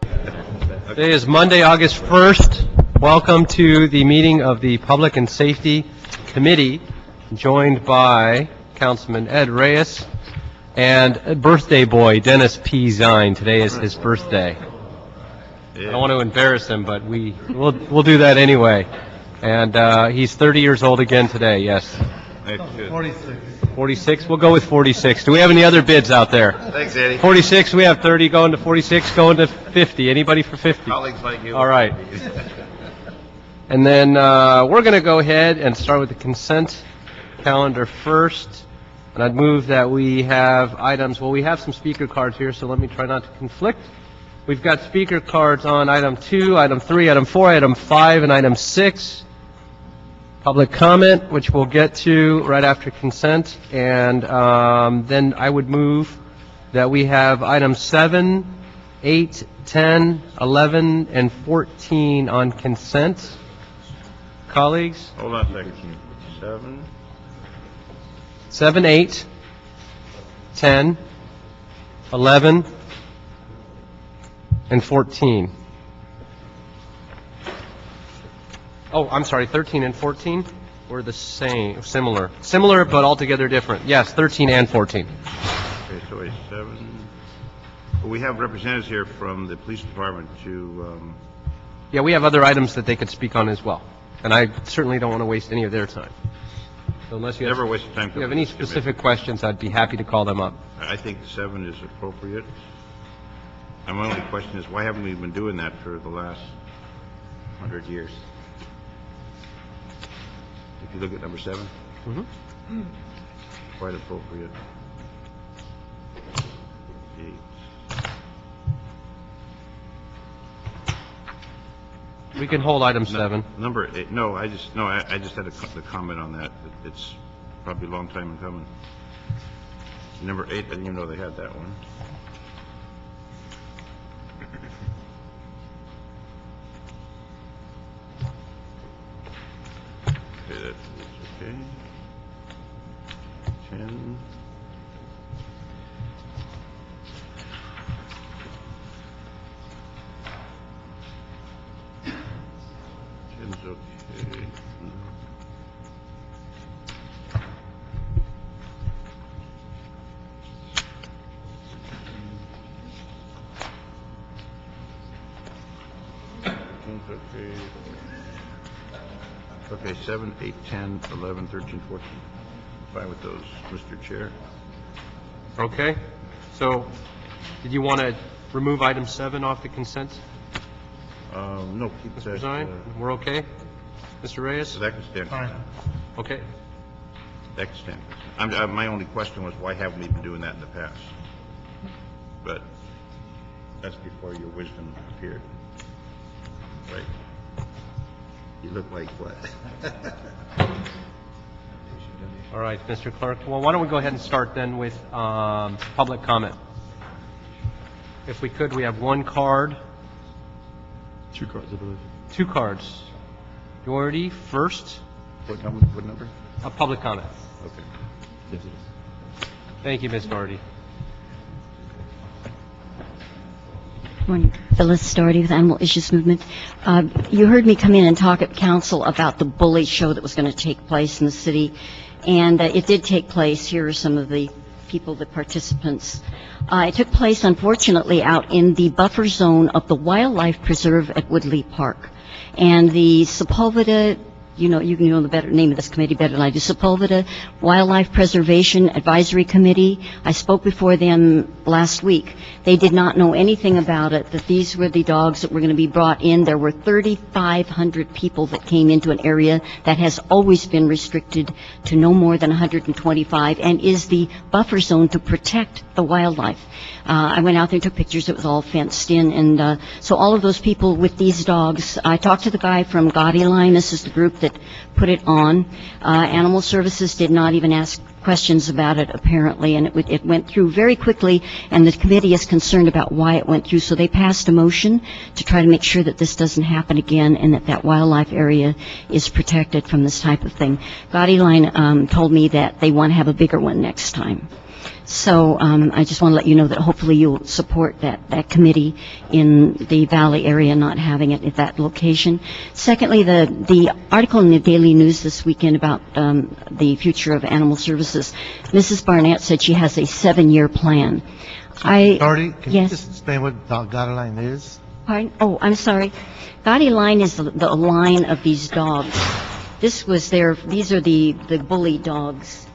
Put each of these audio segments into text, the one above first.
Today is Monday, August 1st. Welcome to the meeting of the Public and Safety Committee, joined by Councilman Ed Reyes and birthday boy Dennis P. Zine. Today is his birthday. I don't want to embarrass him, but we'll do that anyway. And he's 30 years old again today, yes. 46. 46? We'll go with 46. Do we have any other bids out there? Thanks, Eddie. 46, we have 30 going to 46, going to 50. Anybody for 50? Colleagues like you. All right. And then we're going to go ahead and start with the consent calendar first. And I'd move that we have items. Well, we have some speaker cards here, so let me try not to conflict. We've got speaker cards on item 2, item 3, item 4, item 5, and item 6. Public comment, which we'll get to right after consent. And then I would move that we have items 7, 8, 10, 11, and 14 on consent. Colleagues? Hold on a second. 7, 8, 10, 11, and 14. Oh, I'm sorry, 13 and 14 were the same, similar, but altogether different. Yes, 13 and 14. Okay, so it's 7. We have representatives here from the police department to... Yeah, we have other items that they could speak on as well. And I certainly don't want to waste any of their time. So unless you never waste time. If you have any specific questions, I'd be happy to call them up. I think 7 is appropriate. And my only question is, why haven't we been doing that for the last 100 years? If you look at number 7, quite appropriate. 8. We can hold item 7. Number 8. No, I just had a comment on that. It's probably a long time in coming. Number 8, I didn't even know they had that one. Okay, that's okay. 10. Ten's okay. Okay. Okay, 7, 8, 10, 11, 13, 14. Fine with those, Mr. Chair. Okay. So, did you want to remove item 7 off the consent? No, keep Mr. that. Zine, we're okay? Mr. Reyes? That can stand. Fine. Okay. That can stand. My only question was, why haven't we been doing that in the past? But that's before your wisdom appeared. Right. You look like what? All right, Mr. Clerk. Well, why don't we go ahead and start then with public comment. If we could, we have one card. 2 cards, I believe. 2 cards. Doherty first. What number? A public comment. Okay. Yes, it is. Thank you, Ms. Doherty. Morning. Phyllis Doherty with Animal Issues Movement. You heard me come in and talk at council about the bully show that was going to take place in the city, and it did take place. Here are some of the people, the participants. It took place, unfortunately, out in the buffer zone of the Wildlife Preserve at Woodley Park. And the Sepulveda, you know the name of this committee better than I do, Sepulveda Wildlife Preservation Advisory Committee. I spoke before them last week. They did not know anything about it, that these were the dogs that were going to be brought in. There were 3,500 people that came into an area that has always been restricted to no more than 125 and is the buffer zone to protect the wildlife. I went out there and took pictures. It was all fenced in. And so all of those people with these dogs, I talked to the guy from Gaudy Line. This is the group that put it on. Animal Services did not even ask questions about it, apparently, and it went through very quickly, and the committee is concerned about why it went through, so they passed a motion to try to make sure that this doesn't happen again and that wildlife area is protected from this type of thing. Gaudy Line told me that they want to have a bigger one next time. So I just want to let you know that hopefully you'll support that committee in the Valley area not having it at that location. Secondly, the article in the Daily News this weekend about the future of animal services, Mrs. Barnett said she has a 7-year plan. Authority, can you Yes. just explain what Doggy Line is? Pardon? Oh, I'm sorry. Gaudy Line is the line of these dogs. These are the bully dogs.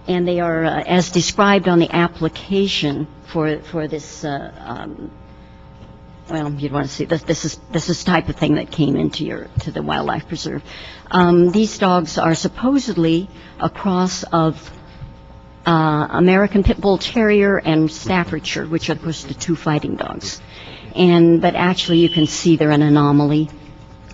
And they are, as described on the application for this, well, you'd want to see, this is type of thing that came into to the wildlife preserve. These dogs are supposedly a cross of American Pit Bull Terrier and Staffordshire, which are, of course, the two fighting dogs. But actually, you can see they're an anomaly.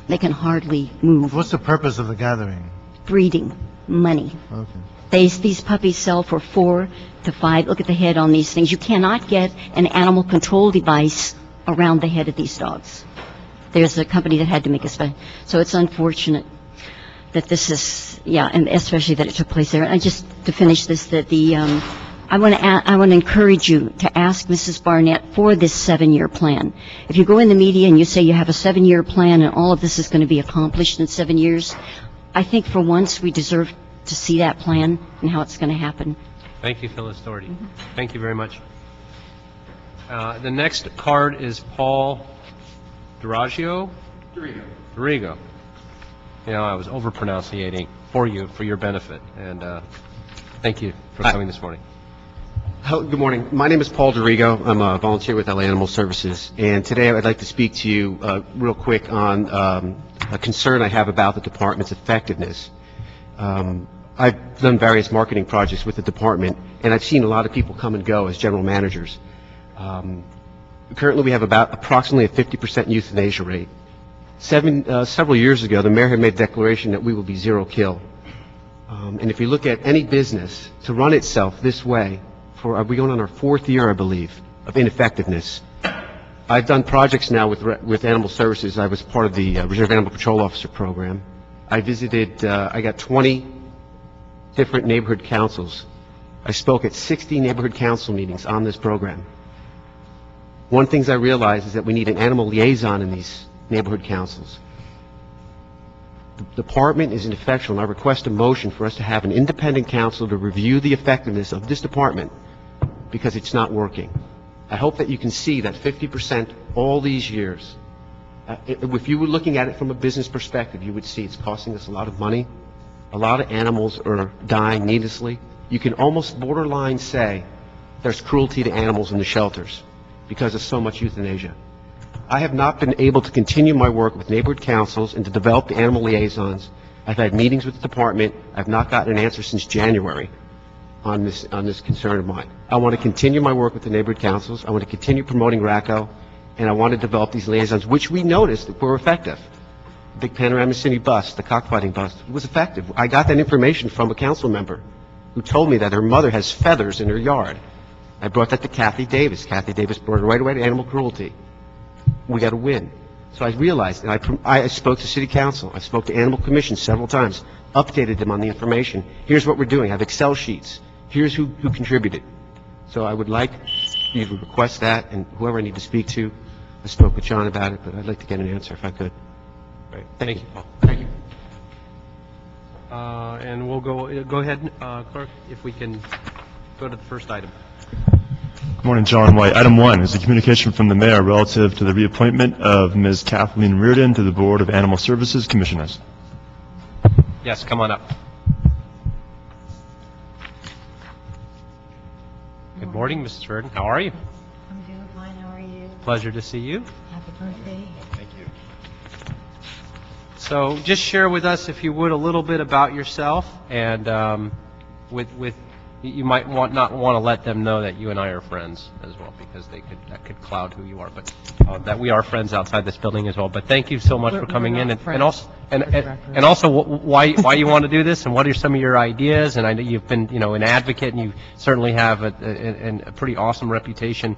They can hardly move. What's the purpose of the gathering? Breeding, money. Okay. These puppies sell for $4 to $5. Look at the head on these things. You cannot get an animal control device around the head of these dogs. There's a company that had to make a special. So it's unfortunate that this is, and especially that it took place there. And just to finish this, that I want to encourage you to ask Mrs. Barnett for this 7-year plan. If you go in the media and you say you have a 7-year plan and all of this is going to be accomplished in 7 years, I think for once we deserve to see that plan and how it's going to happen. Thank you, Phyllis Doherty. Thank you very much. The next card is Paul Duraggio? Dorigo. You know, I was overpronunciating for you, for your benefit, and thank you for coming this morning. Good morning. My name is Paul Dorigo. I'm a volunteer with LA Animal Services, and today I'd like to speak to you real quick on a concern I have about the department's effectiveness. I've done various marketing projects with the department, and I've seen a lot of people come and go as general managers. Currently, we have approximately a 50% euthanasia rate. Several years ago, the mayor had made a declaration that we will be zero kill. And if you look at any business, to run itself this way, we're going on our 4th year, I believe, of ineffectiveness. I've done projects now with Animal Services. I was part of the Reserve Animal Patrol Officer program. I got 20 different neighborhood councils. I spoke at 60 neighborhood council meetings on this program. One of the things I realized is that we need an animal liaison in these neighborhood councils. The department is ineffectual, and I request a motion for us to have an independent council to review the effectiveness of this department because it's not working. I hope that you can see that 50% all these years. If you were looking at it from a business perspective, you would see it's costing us a lot of money. A lot of animals are dying needlessly. You can almost borderline say there's cruelty to animals in the shelters because of so much euthanasia. I have not been able to continue my work with neighborhood councils and to develop the animal liaisons. I've had meetings with the department. I've not gotten an answer since January on this concern of mine. I want to continue my work with the neighborhood councils. I want to continue promoting RACO, and I want to develop these liaisons, which we noticed were effective. The big Panorama City bust, the cockfighting bust, was effective. I got that information from a council member who told me that her mother has feathers in her yard. I brought that to Kathy Davis. Kathy Davis brought it right away to animal cruelty. We got to win. So I realized, and I spoke to City Council. I spoke to Animal Commission several times, updated them on the information. Here's what we're doing. I have Excel sheets. Here's who contributed. So I would like you to request that, and whoever I need to speak to. I spoke with John about it, but I'd like to get an answer if I could. Great. Thank you, Paul. Thank you. And we'll go ahead, Clerk, if we can go to the first item. Good morning, John White. Item 1 is a communication from the mayor relative to the reappointment of Ms. Kathleen Reardon to the Board of Animal Services Commissioners. Yes, come on up. Good morning, Mrs. Reardon. How are you? I'm doing fine. How are you? Pleasure to see you. Happy birthday. Thank you. So just share with us, if you would, a little bit about yourself, and you might not want to let them know that you and I are friends as well, because that could cloud who you are, but that we are friends outside this building as well. But thank you so much for coming in, and also why you want to do this, and what are some of your ideas. And I know you've been an advocate, and you certainly have a pretty awesome reputation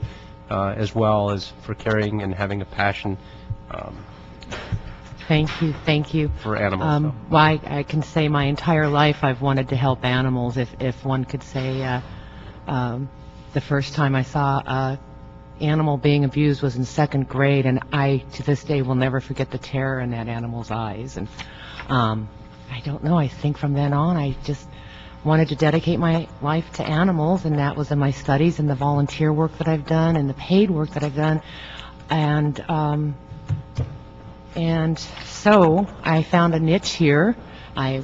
as well as for caring and having a passion Thank you. for animals. So. Well, I can say my entire life I've wanted to help animals. If one could say, the first time I saw a animal being abused was in 2nd grade, and I, to this day, will never forget the terror in that animal's eyes. And I don't know, I think from then on, I just wanted to dedicate my life to animals, and that was in my studies and the volunteer work that I've done and the paid work that I've done. And so I found a niche here. I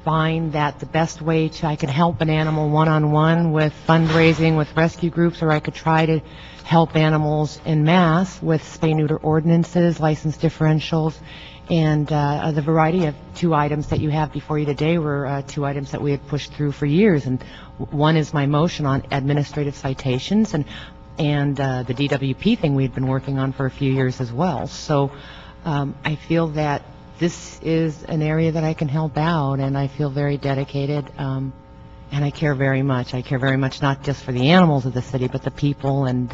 find that the best way I could help an animal one-on-one with fundraising with rescue groups, or I could try to help animals en masse with spay-neuter ordinances, license differentials, and the variety of 2 items that you have before you today were 2 items that we had pushed through for years. And one is my motion on administrative citations, and the DWP thing we had been working on for a few years as well. So I feel that this is an area that I can help out, and I feel very dedicated, and I care very much. I care very much not just for the animals of the city, but the people, and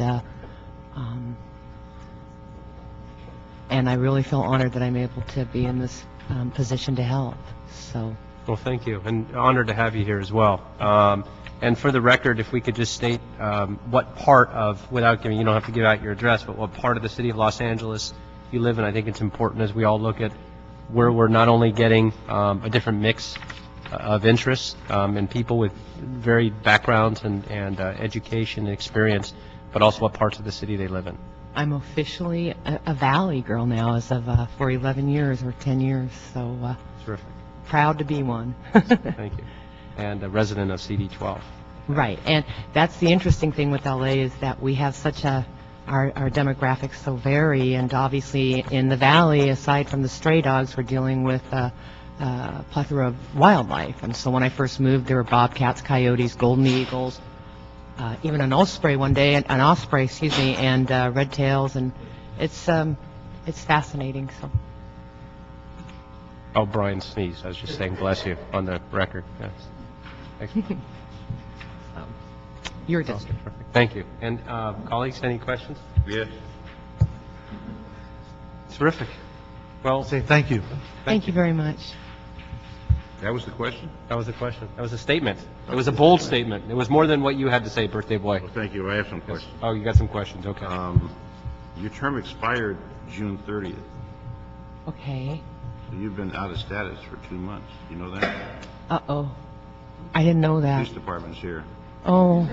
I really feel honored that I'm able to be in this position to help. So. Well, thank you, and honored to have you here as well. And for the record, if we could just state what part of, without giving, you don't have to give out your address, but what part of the city of Los Angeles you live in. I think it's important as we all look at where we're not only getting a different mix of interests and people with varied backgrounds and education and experience, but also what parts of the city they live in. I'm officially a Valley girl now as of for 11 years or 10 years, so Terrific. Proud to be one. Thank you. And a resident of CD12. Right, and that's the interesting thing with LA is that we have such our demographics so vary, and obviously in the Valley, aside from the stray dogs, we're dealing with a plethora of wildlife. And so when I first moved, there were bobcats, coyotes, golden eagles, even an osprey one day, and red tails, and it's fascinating. So. Oh, Brian sneezed. I was just saying bless you on the record. Yes. Excellent. Your district. Oh, perfect. Thank you. And colleagues, any questions? Yes. Terrific. Well, Say thank you. Thank you very much. That was the question? that was the question. That was a statement. It was a bold statement. It was more than what you had to say, birthday boy. Well, thank you. I have some questions. Oh, you got some questions. Okay. Your term expired June 30th. Okay. So you've been out of status for 2 months. You know that? Uh-oh. I didn't know that. Police department's here. Oh.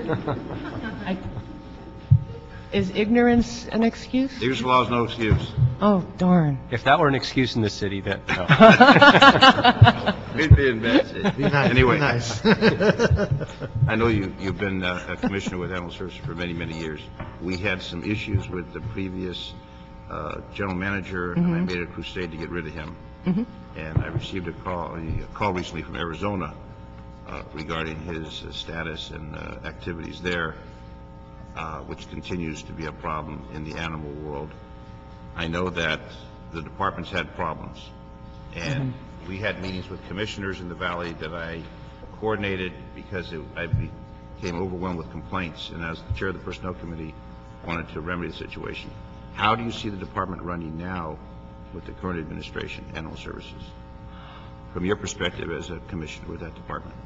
Is ignorance an excuse? Ignorance of law is no excuse. Oh, darn. If that were an excuse in this city, that no. We'd be in bed. Be nice. Anyway. Be nice. I know you've been a commissioner with Animal Services for many, many years. We had some issues with the previous general manager, and I made a crusade to get rid of him. And I received a call recently from Arizona regarding his status and activities there, which continues to be a problem in the animal world. I know that the department's had problems, and we had meetings with commissioners in the Valley that I coordinated because I became overwhelmed with complaints, and as the chair of the Personnel Committee, wanted to remedy the situation. How do you see the department running now with the current administration, Animal Services, from your perspective as a commissioner with that department?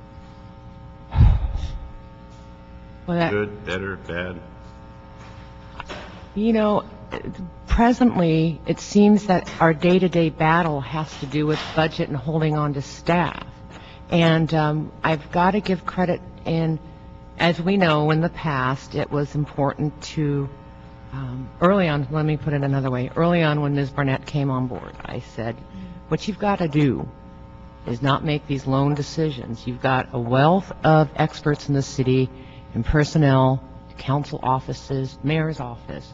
Well, Good, better, bad? You know, presently, it seems that our day-to-day battle has to do with budget and holding on to staff. And I've got to give credit, and as we know, in the past, it was important to, early on, let me put it another way, early on when Ms. Barnett came on board, I said, what you've got to do is not make these lone decisions. You've got a wealth of experts in the city, in personnel, council offices, mayor's office.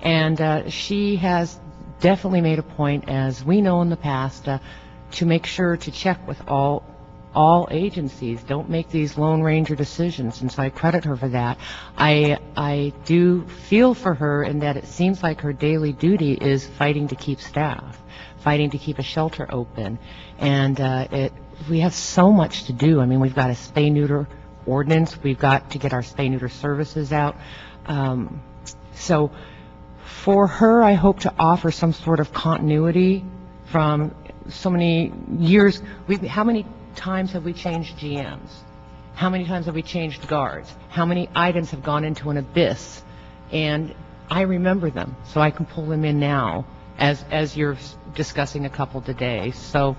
And she has definitely made a point, as we know in the past, to make sure to check with all agencies. Don't make these Lone Ranger decisions, and so I credit her for that. I do feel for her in that it seems like her daily duty is fighting to keep staff, fighting to keep a shelter open. And we have so much to do. I mean, we've got a spay-neuter ordinance. We've got to get our spay-neuter services out. So for her, I hope to offer some sort of continuity from so many years. How many times have we changed GMs? How many times have we changed guards? How many items have gone into an abyss? And I remember them, so I can pull them in now as you're discussing a couple today. So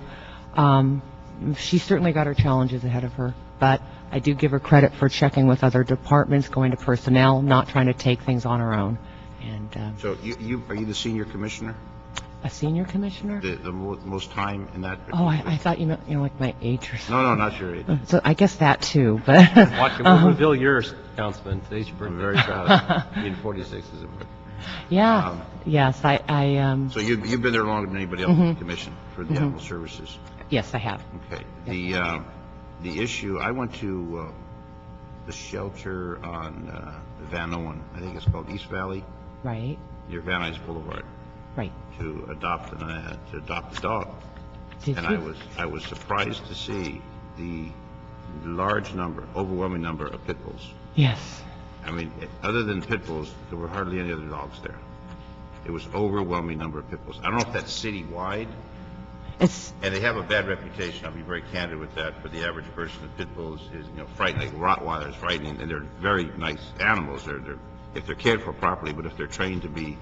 she certainly got her challenges ahead of her, but I do give her credit for checking with other departments, going to personnel, not trying to take things on her own. And So are you the senior commissioner? a senior commissioner? The most time in that? Oh, I thought you meant, like my age or something. No, not your age. So I guess that too, but Watch it, we'll reveal yours, Councilman. Today's your I'm birthday. very proud of you. Being 46 is a birthday. yeah, yes, So you've been there longer than anybody else in the commission for the animal services. yes, I have. Okay. The issue, I went to the shelter on Van Owen, I think it's called East Valley, Right, near Van Nuys Boulevard, right. to adopt a dog. Did And you? I was surprised to see the overwhelming number of pit bulls. Yes. I mean, other than pit bulls, there were hardly any other dogs there. It was overwhelming number of pit bulls. I don't know if that's citywide, It's and they have a bad reputation. I'll be very candid with that. For the average person, the pit bull is frightening. Like Rottweiler is frightening, and they're very nice animals. They're if they're cared for properly, but if they're trained to be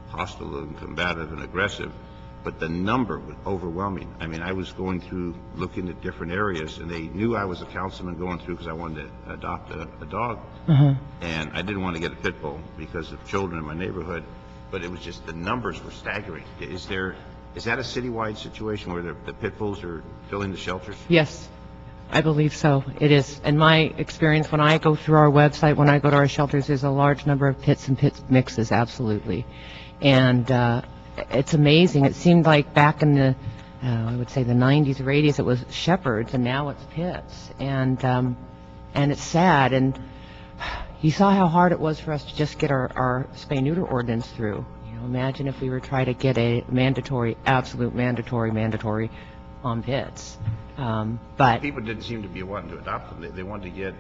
hostile and combative and aggressive. But the number was overwhelming. I mean, I was going through, looking at different areas, and they knew I was a councilman going through because I wanted to adopt a dog. And I didn't want to get a pit bull because of children in my neighborhood, but it was just the numbers were staggering. Is that a citywide situation where the pit bulls are filling the shelters? Yes, I believe so. It is. In my experience, when I go through our website, when I go to our shelters, there's a large number of pits and pit mixes, absolutely. And it's amazing. It seemed like back in the, I would say the 90s or 80s, it was shepherds, and now it's pits. And it's sad. And you saw how hard it was for us to just get our spay-neuter ordinance through. Imagine if we were trying to get a absolute mandatory on pits. But People didn't seem to be wanting to adopt them. They wanted to get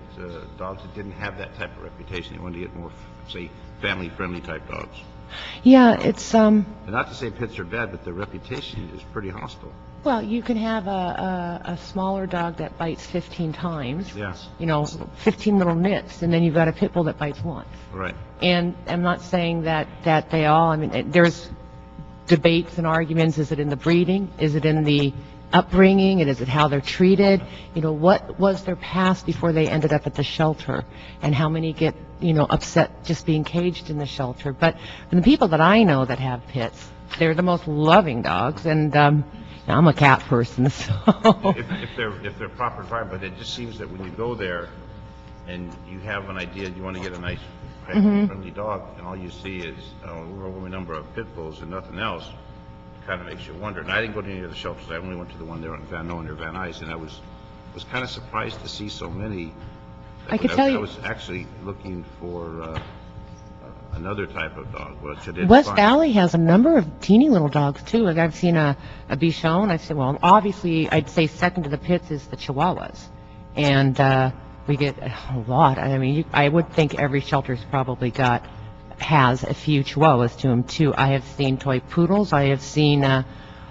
dogs that didn't have that type of reputation. They wanted to get more, say, family-friendly type dogs. yeah, it's And not to say pits are bad, but their reputation is pretty hostile. well, you can have a smaller dog that bites 15 times. Yes. 15 little nips, and then you've got a pit bull that bites once. Right. And I'm not saying that they all, I mean, there's debates and arguments. Is it in the breeding? Is it in the upbringing? And is it how they're treated? What was their past before they ended up at the shelter? And how many get, upset just being caged in the shelter? But the people that I know that have pits, they're the most loving dogs. And I'm a cat person, so. If they're proper environment, but it just seems that when you go there and you have an idea, you want to get a nice friendly dog, and all you see is an overwhelming number of pit bulls and nothing else, it kind of makes you wonder. And I didn't go to any of the shelters. I only went to the one there on Van Nuys or Van Nuys, and I was kind of surprised to see so many. I could tell you. I was actually looking for another type of dog, which I did West find. Valley has a number of teeny little dogs, too. Like I've seen a Bichon. I've seen, well, obviously, I'd say second to the pits is the Chihuahuas. And we get a lot. I mean, I would think every shelter's probably has a few Chihuahuas to them, too. I have seen toy poodles. I have seen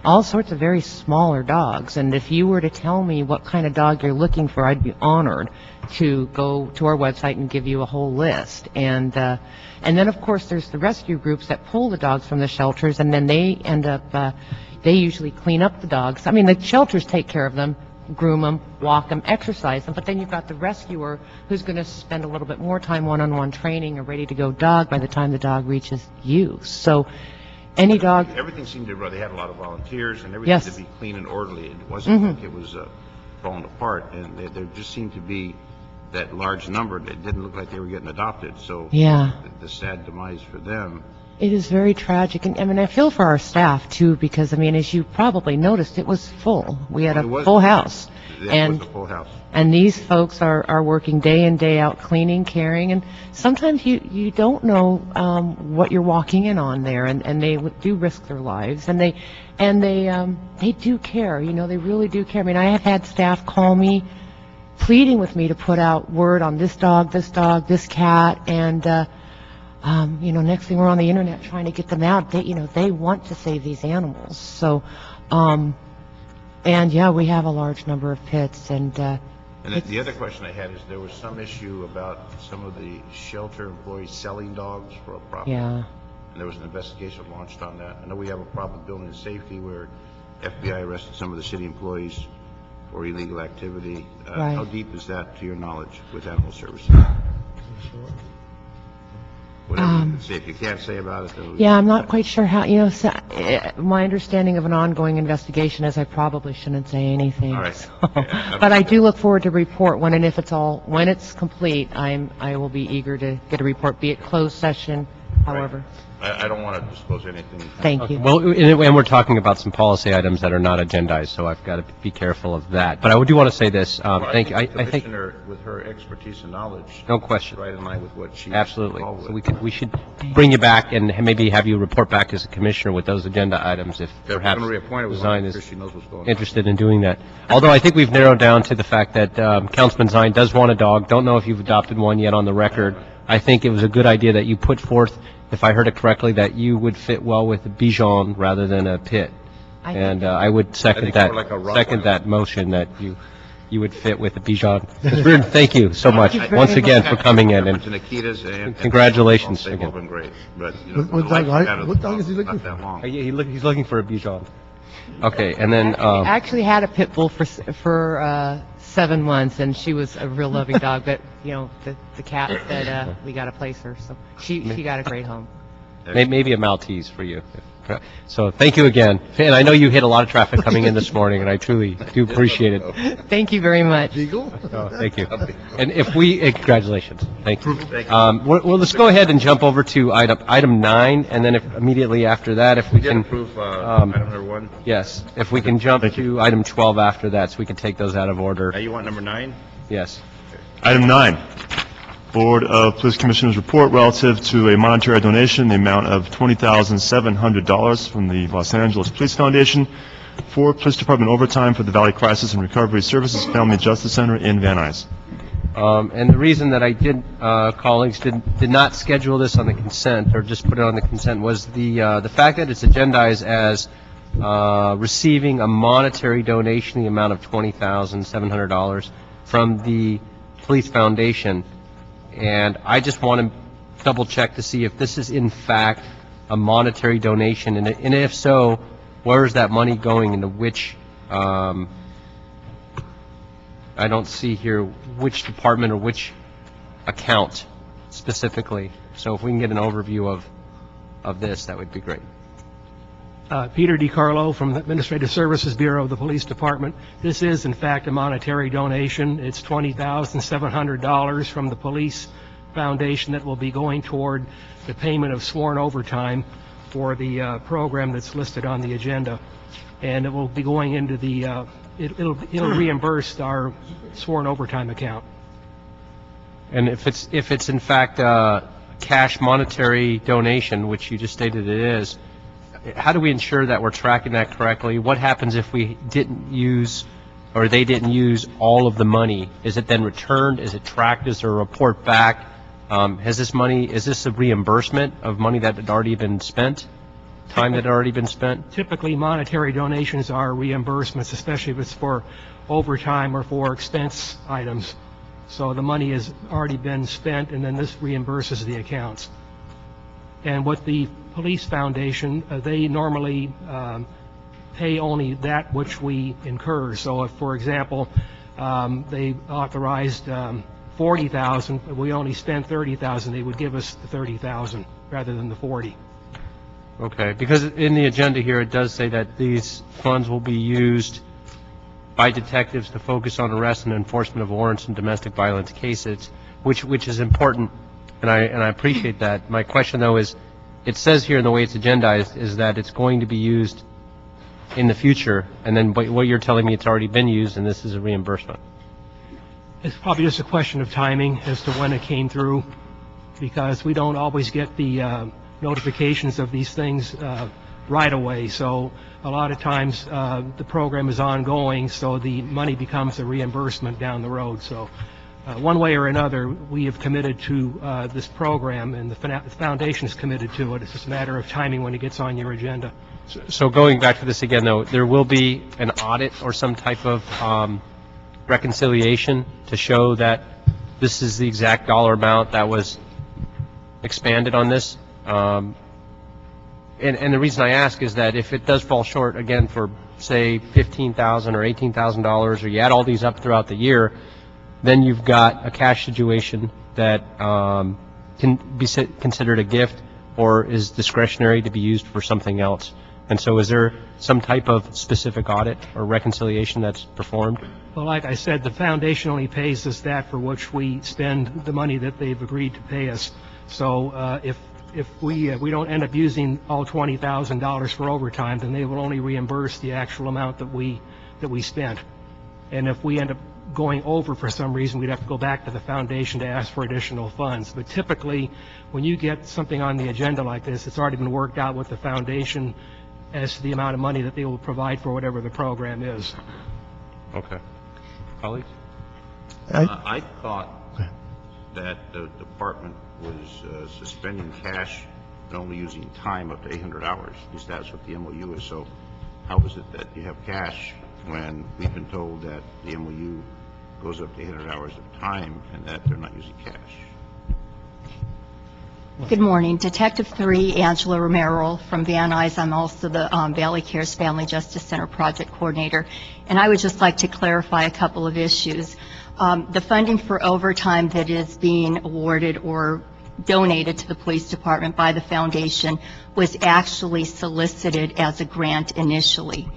all sorts of very smaller dogs. And if you were to tell me what kind of dog you're looking for, I'd be honored to go to our website and give you a whole list. And then, of course, there's the rescue groups that pull the dogs from the shelters, and then they end up, they usually clean up the dogs. I mean, the shelters take care of them, groom them, walk them, exercise them, but then you've got the rescuer who's going to spend a little bit more time one-on-one training, a ready-to-go dog by the time the dog reaches you. So any dog... Everything seemed to, they had a lot of volunteers, and everything Yes. to be clean and orderly. It wasn't like it was falling apart, and there just seemed to be that large number that didn't look like they were getting adopted. So Yeah. the sad demise for them. It is very tragic. And I mean, I feel for our staff, too, because, I mean, as you probably noticed, it was full. We had It a was- full house. It was a full house. And these folks are working day in, day out, cleaning, caring, and sometimes you don't know what you're walking in on there, and they do risk their lives, and they do care. They really do care. I mean, I have had staff call me, pleading with me to put out word on this dog, this cat, and next thing we're on the internet trying to get them out. They want to save these animals. So And yeah, we have a large number of pits, and And then the other question I had is there was some issue about some of the shelter employees selling dogs for a profit. yeah. And there was an investigation launched on that. I know we have a problem with building and safety where FBI arrested some of the city employees for illegal activity. Right. How deep is that, to your knowledge, with animal services? Whatever you can say. If you can't say about it, then... Yeah, I'm not quite sure how, my understanding of an ongoing investigation is I probably shouldn't say anything. All right. so- Yeah, But I do look forward to report when and if when it's complete, I will be eager to get a report, be it closed session, however. I don't want to disclose anything. Thank you. Well, and we're talking about some policy items that are not agendized, so I've got to be careful of that. But I do want to say this. Well, I think, the I think, Commissioner, with her expertise and knowledge... no question. Right in line with what she... Absolutely. So we should bring you back and maybe have you report back as a commissioner with those agenda items if perhaps If we're going to reappoint her, we Zine want to is make sure she knows what's going on. interested in doing that. Although I think we've narrowed down to the fact that Councilman Zine does want a dog. Don't know if you've adopted one yet on the record. I think it was a good idea that you put forth, if I heard it correctly, that you would fit well with a Bichon rather than a pit. And I would second think more like a Rottweiler. that motion that you would fit with a Bichon. Ms. Reardon, thank you so much Thank you once very again much. for coming in. To And Nikita's and... Congratulations They've all again. been great, but, What dog is he looking Not that for? long. he's looking for a Bichon. Okay, and then I actually had a pit bull for 7 months, and she was a real loving dog, but, the cat said we got to place her, so she got a great home. maybe a Maltese for you. So thank you again. And I know you hit a lot of traffic coming in this morning, and I truly do appreciate it. Thank you very much. Thank you. And congratulations. Thank you. Well, let's go ahead and jump over to item 9, and then immediately after that, if we We did can, approve item number 1. yes, if we can jump to item 12 after that, so we can take those out of Now order. you want number 9? Yes. Item 9, Board of Police Commissioners report relative to a monetary donation in the amount of $20,700 from the Los Angeles Police Foundation for Police Department overtime for the Valley Crisis and Recovery Services Family Justice Center in Van Nuys. And the reason that I colleagues did not schedule this on the consent, or just put it on the consent, was the fact that it's agendized as receiving a monetary donation in the amount of $20,700 from the Police Foundation. And I just want to double check to see if this is in fact a monetary donation, and if so, where is that money going, into which, I don't see here which department or which account specifically. So if we can get an overview of this, that would be great. Peter DiCarlo from the Administrative Services Bureau of the Police Department. This is, in fact, a monetary donation. It's $20,700 from the Police Foundation that will be going toward the payment of sworn overtime for the program that's listed on the agenda. And it will be going into the, it'll reimburse our sworn overtime account. And if it's in fact a cash monetary donation, which you just stated it is, how do we ensure that we're tracking that correctly? What happens if we didn't use, or they didn't use all of the money? Is it then returned? Is it tracked? Is there a report back? Is this a reimbursement of money that had already been spent? Time that had already been spent? Typically, monetary donations are reimbursements, especially if it's for overtime or for expense items. So the money has already been spent, and then this reimburses the accounts. And what the Police Foundation, they normally pay only that which we incur. So if, for example, they authorized $40,000, but we only spent $30,000, they would give us the $30,000 rather than the $40,000. Okay, because in the agenda here, it does say that these funds will be used by detectives to focus on arrest and enforcement of warrants in domestic violence cases, which is important, and I appreciate that. My question, though, is, it says here in the way it's agendized is that it's going to be used in the future, and then what you're telling me, it's already been used, and this is a reimbursement. It's probably just a question of timing as to when it came through, because we don't always get the notifications of these things right away. So a lot of times the program is ongoing, so the money becomes a reimbursement down the road. So one way or another, we have committed to this program, and the foundation is committed to it. It's just a matter of timing when it gets on your agenda. So going back to this again, though, there will be an audit or some type of reconciliation to show that this is the exact dollar amount that was expanded on this. And the reason I ask is that if it does fall short, again, for, say, $15,000 or $18,000, or you add all these up throughout the year, then you've got a cash situation that can be considered a gift or is discretionary to be used for something else. And so is there some type of specific audit or reconciliation that's performed? Well, like I said, the foundation only pays us that for which we spend the money that they've agreed to pay us. So if we don't end up using all $20,000 for overtime, then they will only reimburse the actual amount that we spent. And if we end up going over for some reason, we'd have to go back to the foundation to ask for additional funds. But typically, when you get something on the agenda like this, it's already been worked out with the foundation as to the amount of money that they will provide for whatever the program is. Okay. Colleagues? I thought that the department was suspending cash and only using time up to 800 hours. At least that's what the MOU is. So how is it that you have cash when we've been told that the MOU goes up to 800 hours of time and that they're not using cash? Good morning. Detective 3, Angela Romero from Van Nuys. I'm also the Valley Cares Family Justice Center project coordinator. And I would just like to clarify a couple of issues. The funding for overtime that is being awarded or donated to the police department by the foundation was actually solicited as a grant initially.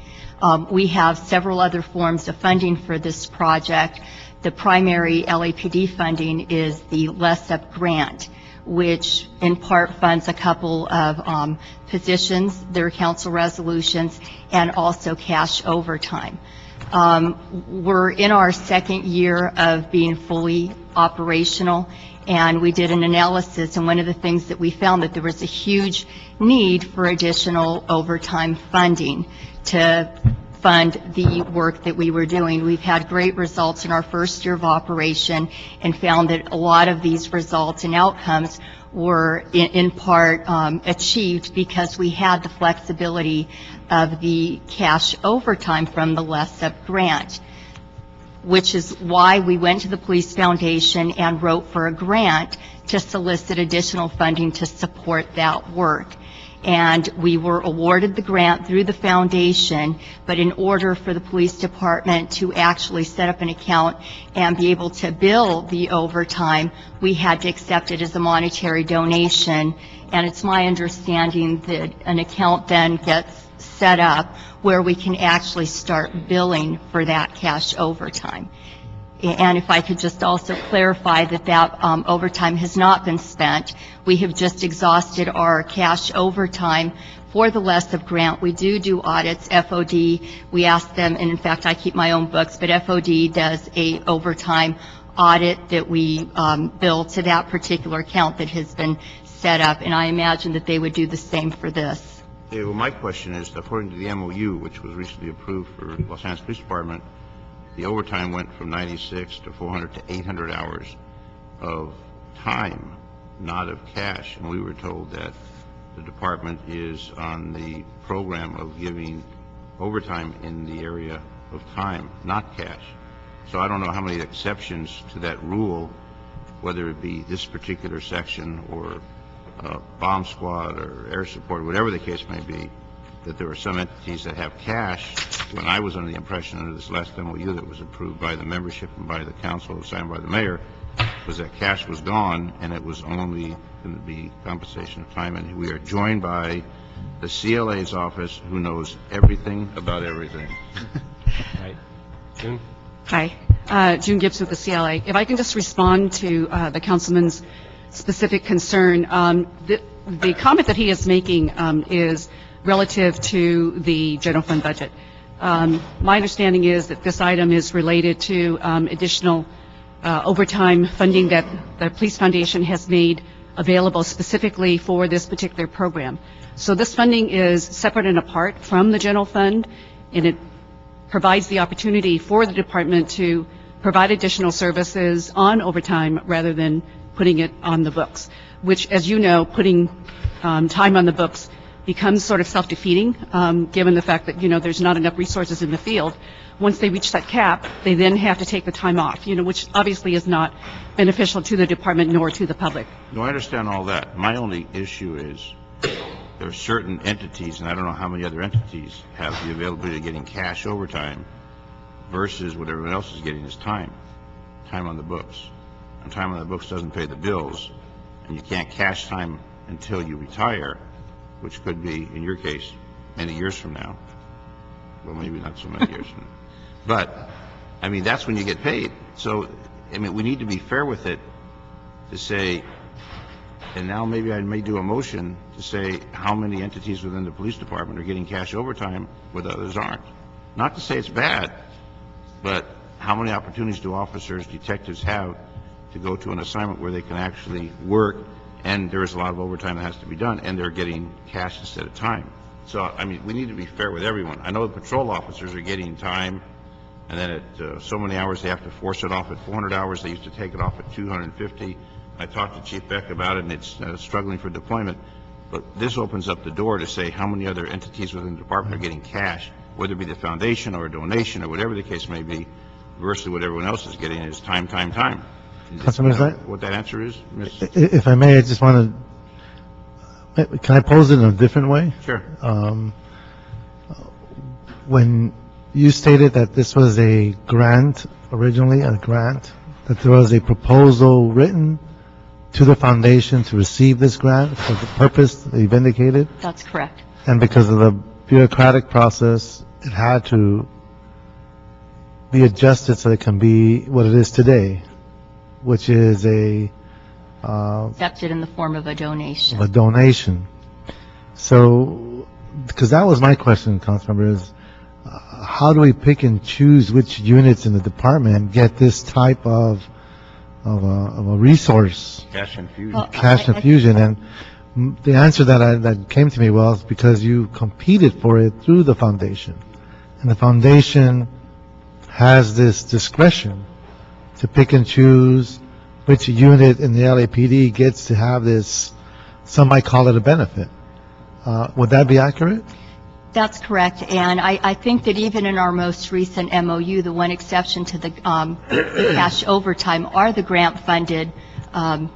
We have several other forms of funding for this project. The primary LAPD funding is the LESSUP grant, which in part funds a couple of positions, their council resolutions, and also cash overtime. We're in our second year of being fully operational, and we did an analysis, and one of the things that we found that there was a huge need for additional overtime funding to fund the work that we were doing. We've had great results in our first year of operation and found that a lot of these results and outcomes were in part achieved because we had the flexibility of the cash overtime from the LESSUP grant, which is why we went to the Police Foundation and wrote for a grant to solicit additional funding to support that work. And we were awarded the grant through the foundation, but in order for the police department to actually set up an account and be able to bill the overtime, we had to accept it as a monetary donation. And it's my understanding that an account then gets set up where we can actually start billing for that cash overtime. And if I could just also clarify that that overtime has not been spent. We have just exhausted our cash overtime for the LESSUP grant. We do audits. FOD, we ask them, and in fact I keep my own books, but FOD does a overtime audit that we bill to that particular account that has been set up, and I imagine that they would do the same for this. Yeah, well, my question is, according to the MOU, which was recently approved for Los Angeles Police Department, the overtime went from 96 to 400 to 800 hours of time, not of cash. And we were told that the department is on the program of giving overtime in the area of time, not cash. So I don't know how many exceptions to that rule, whether it be this particular section or bomb squad or air support, whatever the case may be, that there are some entities that have cash. When I was under the impression under this last MOU that was approved by the membership and by the council, signed by the mayor, was that cash was gone and it was only going to be compensation of time. And we are joined by the CLA's office, who knows everything about everything. Right. June? Hi, June Gibbs with the CLA. If I can just respond to the councilman's specific concern. The comment that he is making is relative to the general fund budget. My understanding is that this item is related to additional overtime funding that the Police Foundation has made available specifically for this particular program. So this funding is separate and apart from the general fund, and it provides the opportunity for the department to provide additional services on overtime rather than putting it on the books, which, as you know, putting time on the books becomes sort of self-defeating, given the fact that, there's not enough resources in the field. Once they reach that cap, they then have to take the time off, which obviously is not beneficial to the department nor to the public. No, I understand all that. My only issue is there are certain entities, and I don't know how many other entities have the availability of getting cash overtime versus what everyone else is getting is time on the books. And time on the books doesn't pay the bills, and you can't cash time until you retire, which could be, in your case, many years from now. Well, maybe not so many years from now. But, that's when you get paid. So, we need to be fair with it to say, and now maybe I may do a motion to say how many entities within the police department are getting cash overtime where others aren't. Not to say it's bad, but how many opportunities do officers, detectives have to go to an assignment where they can actually work, and there is a lot of overtime that has to be done, and they're getting cash instead of time. So, we need to be fair with everyone. I know the patrol officers are getting time, and then at so many hours they have to force it off at 400 hours. They used to take it off at 250. I talked to Chief Beck about it, and it's struggling for deployment. But this opens up the door to say how many other entities within the department are getting cash, whether it be the foundation or a donation or whatever the case may be, versus what everyone else is getting is time. What that answer is, Ms.? If I may, I just want to, can I pose it in a different way? Sure. When you stated that this was a grant, originally a grant, that there was a proposal written to the foundation to receive this grant for the purpose that you've indicated, That's correct. and because of the bureaucratic process, it had to be adjusted so it can be what it is today, which is Accepted in the form of a donation. a donation. So, because that was my question, Councilmember, is how do we pick and choose which units in the department get this type of a resource, Cash infusion. Well, cash infusion? And the answer that came to me was because you competed for it through the foundation, and the foundation has this discretion to pick and choose which unit in the LAPD gets to have this. Some might call it a benefit. Would that be accurate? That's correct, and I think that even in our most recent MOU, the one exception to the cash overtime are the grant-funded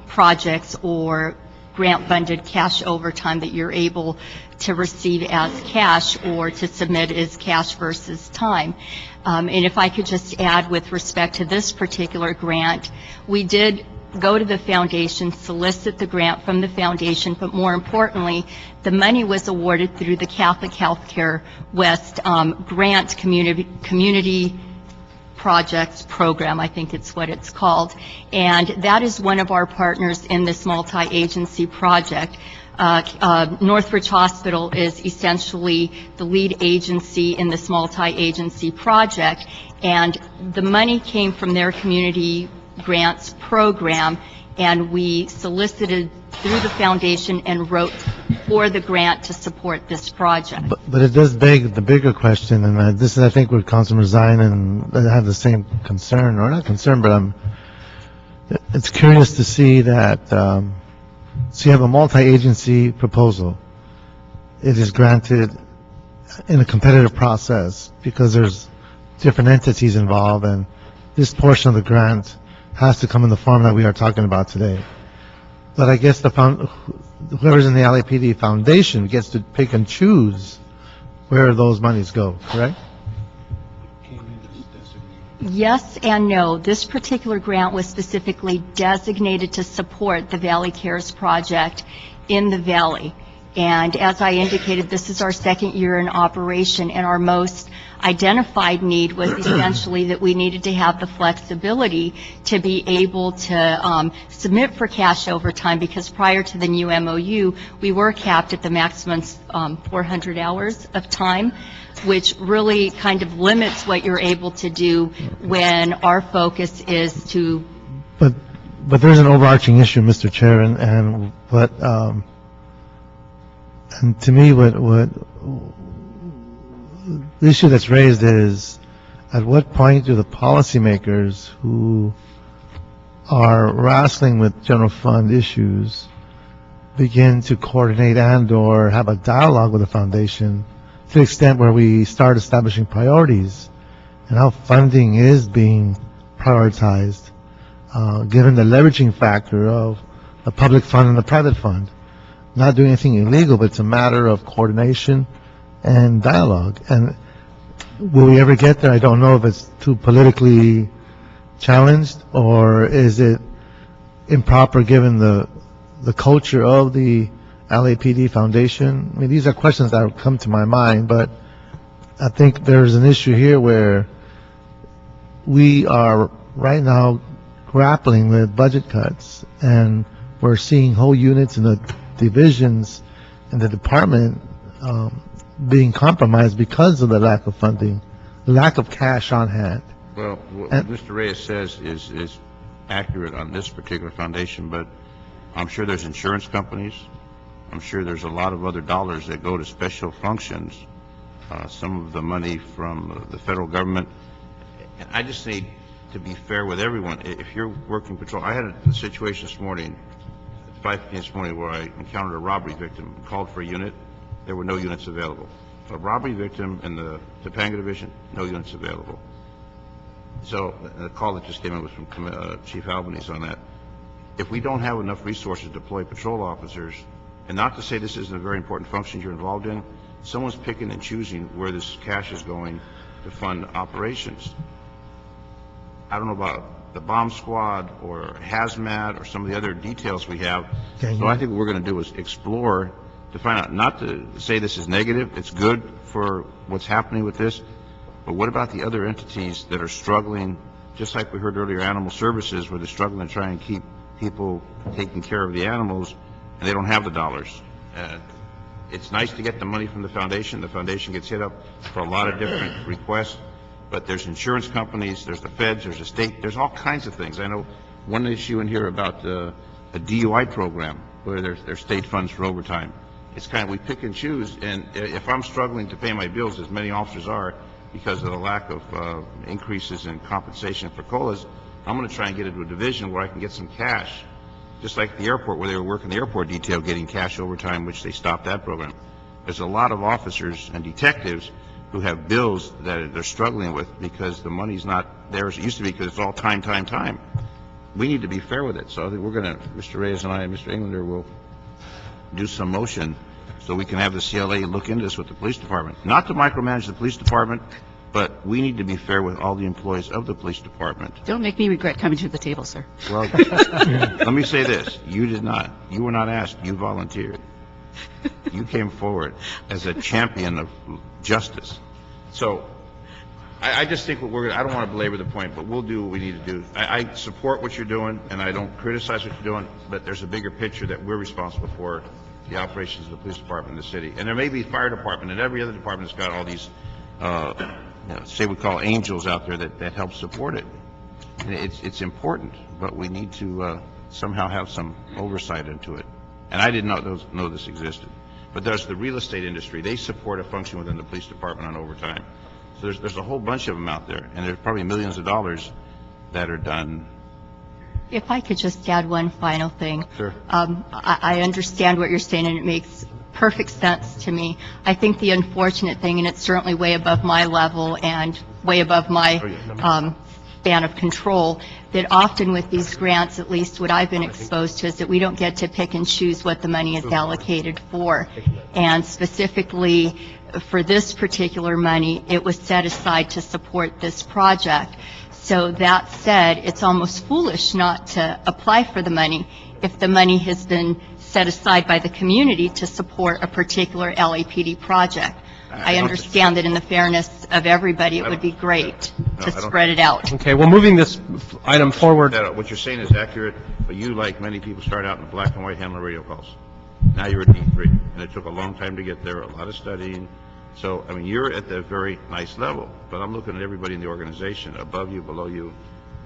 projects or grant-funded cash overtime that you're able to receive as cash or to submit as cash versus time. And if I could just add with respect to this particular grant, we did go to the foundation, solicit the grant from the foundation, but more importantly, the money was awarded through the Catholic Healthcare West Grant Community Projects Program, I think it's what it's called. And that is one of our partners in this multi-agency project. Northridge Hospital is essentially the lead agency in this multi-agency project, and the money came from their community grants program, and we solicited through the foundation and wrote for the grant to support this project. But it does beg the bigger question, and this is, I think, where Councilman Zine and I have the same concern, or not concern, but it's curious to see that, so you have a multi-agency proposal. It is granted in a competitive process because there's different entities involved, and this portion of the grant has to come in the form that we are talking about today. But I guess whoever's in the LAPD Foundation gets to pick and choose where those monies go, correct? Yes and no. This particular grant was specifically designated to support the Valley Cares project in the Valley. And as I indicated, this is our second year in operation, and our most identified need was essentially that we needed to have the flexibility to be able to submit for cash overtime, because prior to the new MOU, we were capped at the maximum 400 hours of time, which really kind of limits what you're able to do when our focus is to... But there's an overarching issue, Mr. Chair, and to me, what the issue that's raised is, at what point do the policymakers who are wrestling with general fund issues begin to coordinate and/or have a dialogue with the foundation to the extent where we start establishing priorities and how funding is being prioritized, given the leveraging factor of the public fund and the private fund? Not doing anything illegal, but it's a matter of coordination and dialogue. And will we ever get there? I don't know if it's too politically challenged, or is it improper given the culture of the LAPD Foundation? I mean, these are questions that come to my mind, but I think there's an issue here where we are right now grappling with budget cuts, and we're seeing whole units in the divisions in the department being compromised because of the lack of funding, lack of cash on hand. Well, what Mr. Reyes says is accurate on this particular foundation, but I'm sure there's insurance companies. I'm sure there's a lot of other dollars that go to special functions, some of the money from the federal government. And I just need to be fair with everyone. If you're working patrol, I had a situation this morning, at 5 p.m. this morning, where I encountered a robbery victim, called for a unit. There were no units available. A robbery victim in the Topanga Division, no units available. So the call that just came in was from Chief Albanese on that. If we don't have enough resources to deploy patrol officers, and not to say this isn't a very important function you're involved in, someone's picking and choosing where this cash is going to fund operations. I don't know about the bomb squad or hazmat or some of the other details we have. So I think what we're going to do is explore to find out, not to say this is negative, it's good for what's happening with this, but what about the other entities that are struggling, just like we heard earlier, animal services, where they're struggling to try and keep people taking care of the animals, and they don't have the dollars. It's nice to get the money from the foundation. The foundation gets hit up for a lot of different requests, but there's insurance companies, there's the feds, there's the state, there's all kinds of things. I know one issue in here about a DUI program where there's state funds for overtime. It's kind of, we pick and choose, and if I'm struggling to pay my bills, as many officers are, because of the lack of increases in compensation for COLAs, I'm going to try and get into a division where I can get some cash, just like the airport, where they were working the airport detail, getting cash overtime, which they stopped that program. There's a lot of officers and detectives who have bills that they're struggling with because the money's not there as it used to be, because it's all time. We need to be fair with it. So I think we're going to, Mr. Reyes and I and Mr. Englander will do some motion so we can have the CLA look into this with the police department. Not to micromanage the police department, but we need to be fair with all the employees of the police department. Don't make me regret coming to the table, sir. Well, let me say this. You did not. You were not asked. You volunteered. You came forward as a champion of justice. So I just think what I don't want to belabor the point, but we'll do what we need to do. I support what you're doing, and I don't criticize what you're doing, but there's a bigger picture that we're responsible for, the operations of the police department in the city. And there may be fire department, and every other department's got all these, say we call angels out there that help support it. And it's important, but we need to somehow have some oversight into it. And I did not know this existed. But there's the real estate industry. They support a function within the police department on overtime. So there's a whole bunch of them out there, and there's probably millions of dollars that are done. If I could just add one final thing. Sure. I understand what you're saying, and it makes perfect sense to me. I think the unfortunate thing, and it's certainly way above my level and way above my span of control, that often with these grants, at least what I've been exposed to, is that we don't get to pick and choose what the money is allocated for. And specifically for this particular money, it was set aside to support this project. So that said, it's almost foolish not to apply for the money if the money has been set aside by the community to support a particular LAPD project. I understand that in the fairness of everybody, it would be great to spread it out. Okay, well, moving this item forward. What you're saying is accurate, but you, like many people, start out in black and white handling radio calls. Now you're at D3, and it took a long time to get there, a lot of studying. So, I mean, you're at the very nice level, but I'm looking at everybody in the organization, above you, below you.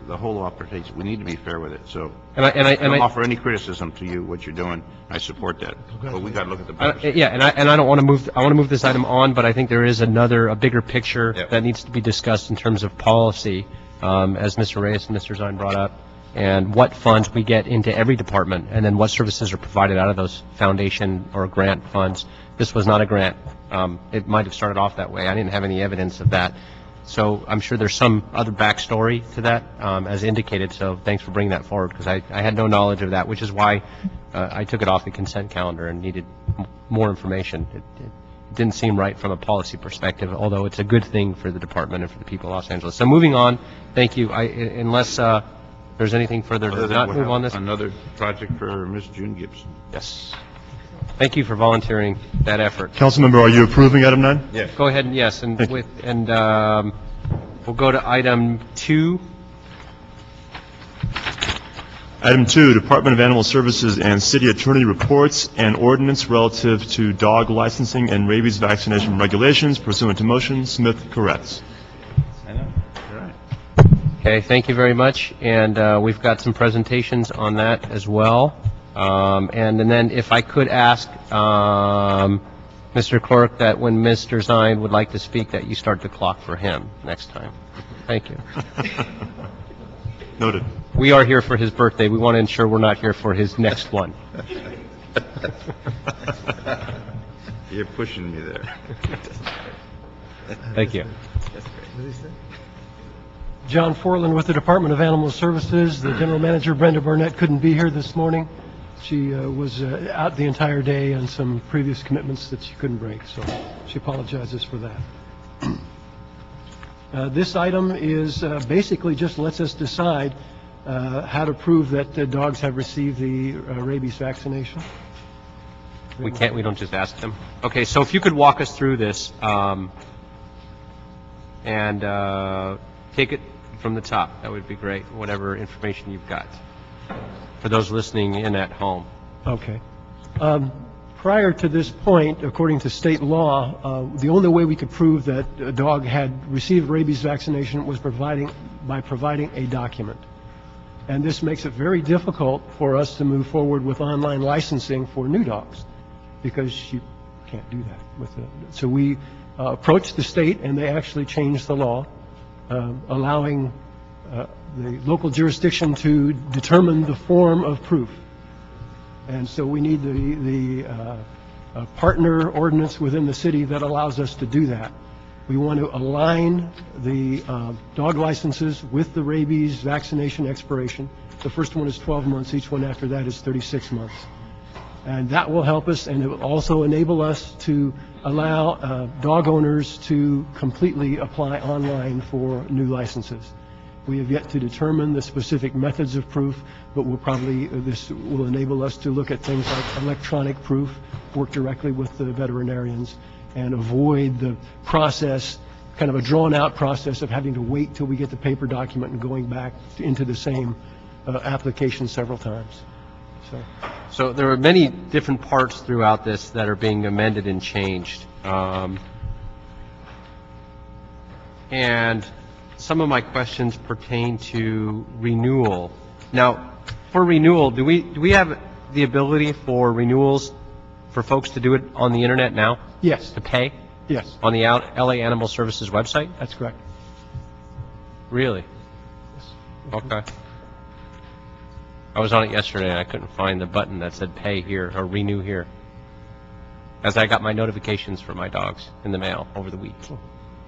the whole operation. We need to be fair with it, so. And I don't offer any criticism to you, what you're doing. I support that. But we got to look at the budget. yeah, and I don't want to move, I want to move this item on, but I think there is a bigger picture Yep. that needs to be discussed in terms of policy, as Mr. Reyes and Mr. Zine brought up, and what funds we get into every department, and then what services are provided out of those foundation or grant funds. This was not a grant. It might have started off that way. I didn't have any evidence of that. So I'm sure there's some other backstory to that, as indicated, so thanks for bringing that forward, because I had no knowledge of that, which is why I took it off the consent calendar and needed more information. It didn't seem right from a policy perspective, although it's a good thing for the department and for the people of Los Angeles. So moving on, thank you. Unless there's anything further to not move on this. Another project for Ms. June Gibson. Yes. Thank you for volunteering that effort. Councilmember, are you approving item 9? Yes. Go ahead and yes, and we'll go to item 2. Item 2, Department of Animal Services and City Attorney reports and ordinance relative to dog licensing and rabies vaccination regulations pursuant to motion. Smith corrects. I know. You're right. Okay, thank you very much, and we've got some presentations on that as well. And then if I could ask Mr. Clerk that when Mr. Zine would like to speak, that you start the clock for him next time. Thank you. Noted. We are here for his birthday. We want to ensure we're not here for his next one. You're pushing me there. Thank you. John Forland with the Department of Animal Services. The General Manager, Brenda Burnett, couldn't be here this morning. She was out the entire day on some previous commitments that she couldn't break, so she apologizes for that. This item is basically just lets us decide how to prove that the dogs have received the rabies vaccination. We don't just ask them. Okay, so if you could walk us through this and take it from the top, that would be great, whatever information you've got, for those listening in at home. Okay. Prior to this point, according to state law, the only way we could prove that a dog had received rabies vaccination was by providing a document. And this makes it very difficult for us to move forward with online licensing for new dogs, because you can't do that with it. So we approached the state, and they actually changed the law, allowing the local jurisdiction to determine the form of proof. And so we need the partner ordinance within the city that allows us to do that. We want to align the dog licenses with the rabies vaccination expiration. The first one is 12 months. Each one after that is 36 months. And that will help us, and it will also enable us to allow dog owners to completely apply online for new licenses. We have yet to determine the specific methods of proof, but this will enable us to look at things like electronic proof, work directly with the veterinarians, and avoid the process, kind of a drawn-out process of having to wait till we get the paper document and going back into the same application several times. So there are many different parts throughout this that are being amended and changed. And some of my questions pertain to renewal. Now, for renewal, do we have the ability for renewals for folks to do it on the internet now? Yes. To pay? Yes. On the LA Animal Services website? That's correct. Really? Yes. Okay. I was on it yesterday and I couldn't find the button that said pay here or renew here, as I got my notifications for my dogs in the mail over the week.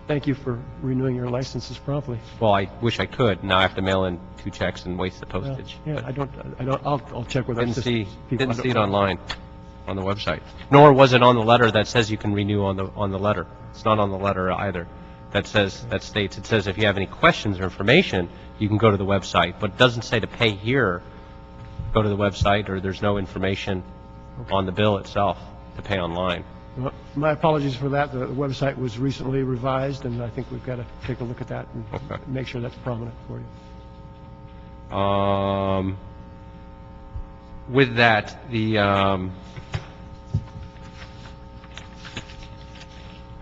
Thank you for renewing your licenses promptly. Well, I wish I could. Now I have to mail in 2 checks and waste the postage. Yeah, I'll check with our Didn't see people. it online on the website. Nor was it on the letter that says you can renew on the letter. It's not on the letter either. It says if you have any questions or information, you can go to the website, but it doesn't say to pay here. Go to the website, or there's no information on the bill itself to pay online. Well, my apologies for that. The website was recently revised, and I think we've got to take a look at that and make sure that's prominent for you. With that,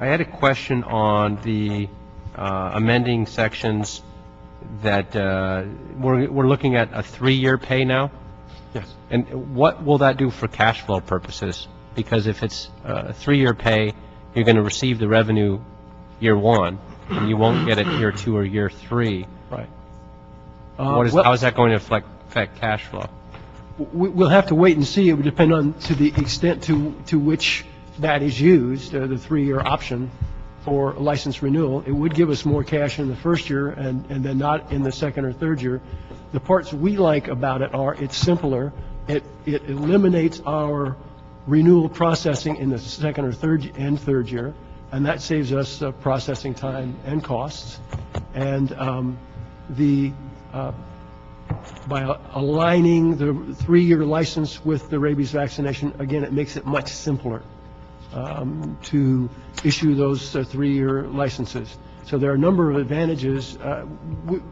I had a question on the amending sections that we're looking at a 3-year pay now? Yes. And what will that do for cash flow purposes? Because if it's a 3-year pay, you're going to receive the revenue year 1, and you won't get it year 2 or year 3. Right. How is that going to affect cash flow? We'll have to wait and see. It would depend on to the extent to which that is used, the 3-year option for license renewal. It would give us more cash in the first year and then not in the second or third year. The parts we like about it are it's simpler. It eliminates our renewal processing in the second or third year, and that saves us processing time and costs. And by aligning the 3-year license with the rabies vaccination, again, it makes it much simpler to issue those 3-year licenses. So there are a number of advantages.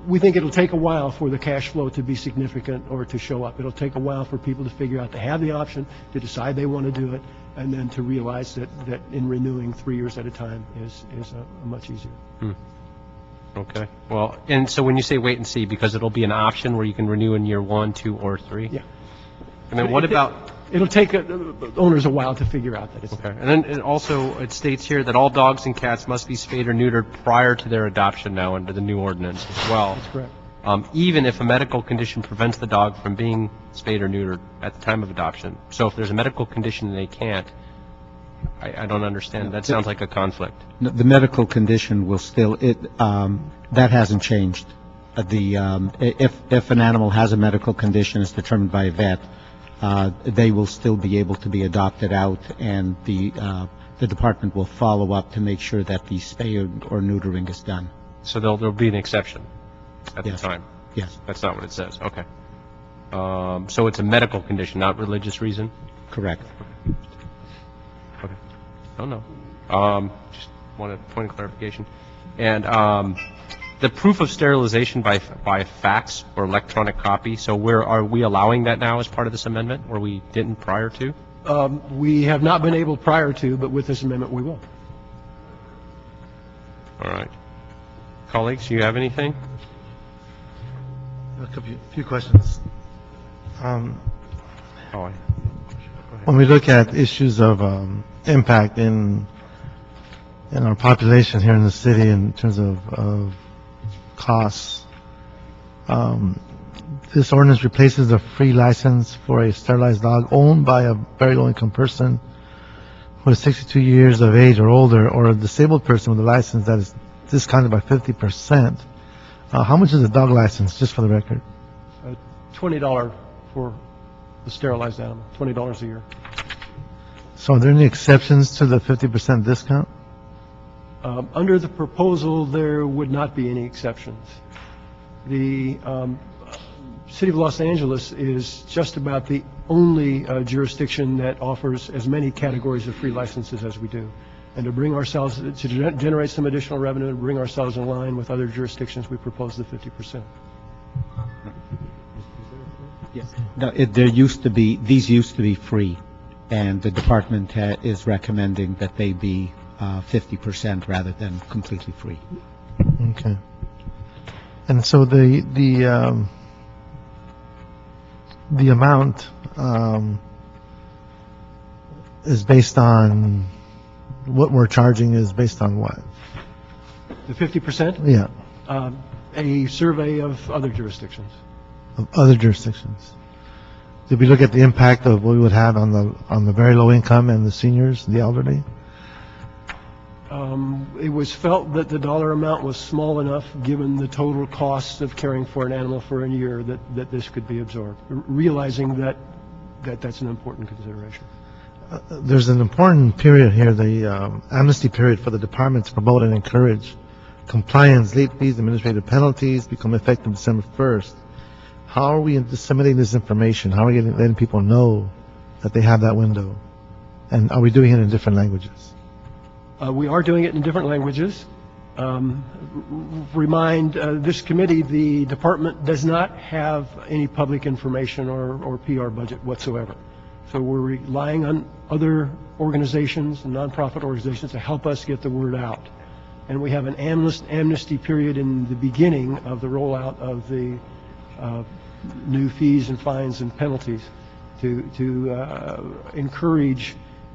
We think it'll take a while for the cash flow to be significant or to show up. It'll take a while for people to figure out they have the option, to decide they want to do it, and then to realize that in renewing 3 years at a time is much easier. Okay. Well, and so when you say wait and see, because it'll be an option where you can renew in year 1, 2, or 3? Yeah. And then what about... It'll take owners a while to figure out that it's... Okay. And then it states here that all dogs and cats must be spayed or neutered prior to their adoption now under the new ordinance as well. That's correct. Even if a medical condition prevents the dog from being spayed or neutered at the time of adoption. So if there's a medical condition and they can't, I don't understand. That sounds like a conflict. The medical condition will still, that hasn't changed. If an animal has a medical condition as determined by a vet, they will still be able to be adopted out, and the department will follow up to make sure that the spay or neutering is done. So there'll be an exception at the time? Yes. That's not what it says. Okay. So it's a medical condition, not religious reason? Correct. Okay. Oh, no. Just want a point of clarification. And the proof of sterilization by fax or electronic copy, so are we allowing that now as part of this amendment, or we didn't prior to? We have not been able prior to, but with this amendment we will. All right. Colleagues, do you have anything? A few questions. When we look at issues of impact in our population here in the city in terms of costs, this ordinance replaces a free license for a sterilized dog owned by a very low-income person who is 62 years of age or older, or a disabled person with a license that is discounted by 50%. How much is a dog license, just for the record? $20 for the sterilized animal, $20 a year. So are there any exceptions to the 50% discount? Under the proposal, there would not be any exceptions. The City of Los Angeles is just about the only jurisdiction that offers as many categories of free licenses as we do. And to bring ourselves, to generate some additional revenue and bring ourselves in line with other jurisdictions, we propose the 50%. Yes. No, these used to be free, and the department is recommending that they be 50% rather than completely free. Okay. And so the amount is based on what we're charging is based on what? The 50%? Yeah. A survey of other jurisdictions. Of other jurisdictions. Did we look at the impact of what we would have on the very low income and the seniors, the elderly? It was felt that the dollar amount was small enough, given the total cost of caring for an animal for a year, that this could be absorbed, realizing that that's an important consideration. There's an important period here, the amnesty period for the department to promote and encourage compliance. Late fees, administrative penalties become effective December 1st. How are we disseminating this information? How are we letting people know that they have that window? And are we doing it in different languages? We are doing it in different languages. Remind this committee, the department does not have any public information or PR budget whatsoever. So we're relying on other organizations and nonprofit organizations to help us get the word out. and we have an amnesty period in the beginning of the rollout of the new fees and fines and penalties to encourage,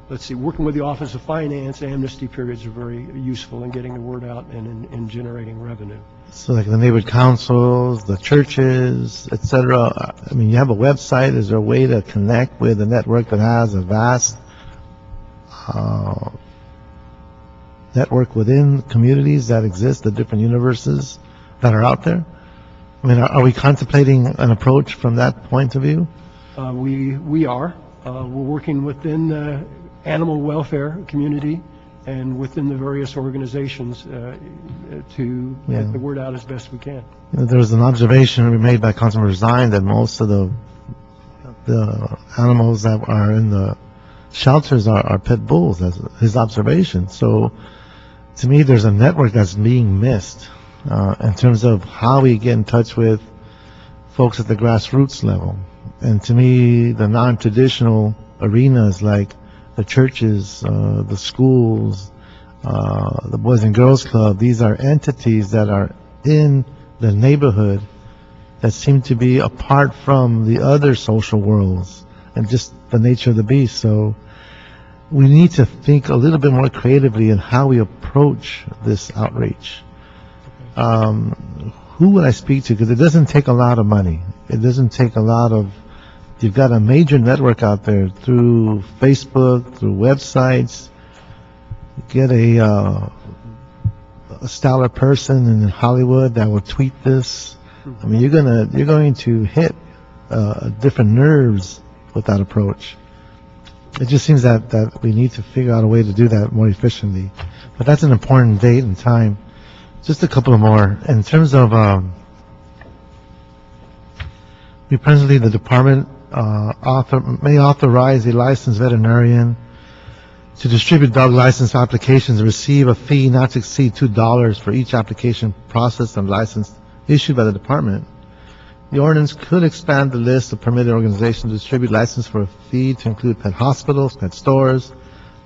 let's see, working with the Office of Finance. Amnesty periods are very useful in getting the word out and in generating revenue. So like the neighborhood councils, the churches, et cetera. I mean, you have a website. Is there a way to connect with a network that has a vast network within communities that exist, the different universes that are out there? I mean, are we contemplating an approach from that point of view? We are. We're working within the animal welfare community and within the various organizations to get the word out as best we can. There's an observation made by Councilman Zine that most of the animals that are in the shelters are pit bulls. That's his observation. So, to me, there's a network that's being missed in terms of how we get in touch with folks at the grassroots level. And to me, the non-traditional arenas like the churches, the schools, the Boys and Girls Club, these are entities that are in the neighborhood that seem to be apart from the other social worlds and just the nature of the beast. So we need to think a little bit more creatively in how we approach this outreach. Who would I speak to? Because it doesn't take a lot of money. It doesn't take a lot of... You've got a major network out there through Facebook, through websites. Get a stellar person in Hollywood that will tweet this. I mean, you're going to hit different nerves with that approach. It just seems that we need to figure out a way to do that more efficiently. But that's an important date and time. Just a couple of more. In terms of, presently the department may authorize a licensed veterinarian to distribute dog license applications and receive a fee not to exceed $2 for each application processed and license issued by the department. The ordinance could expand the list of permitted organizations to distribute license for a fee to include pet hospitals, pet stores,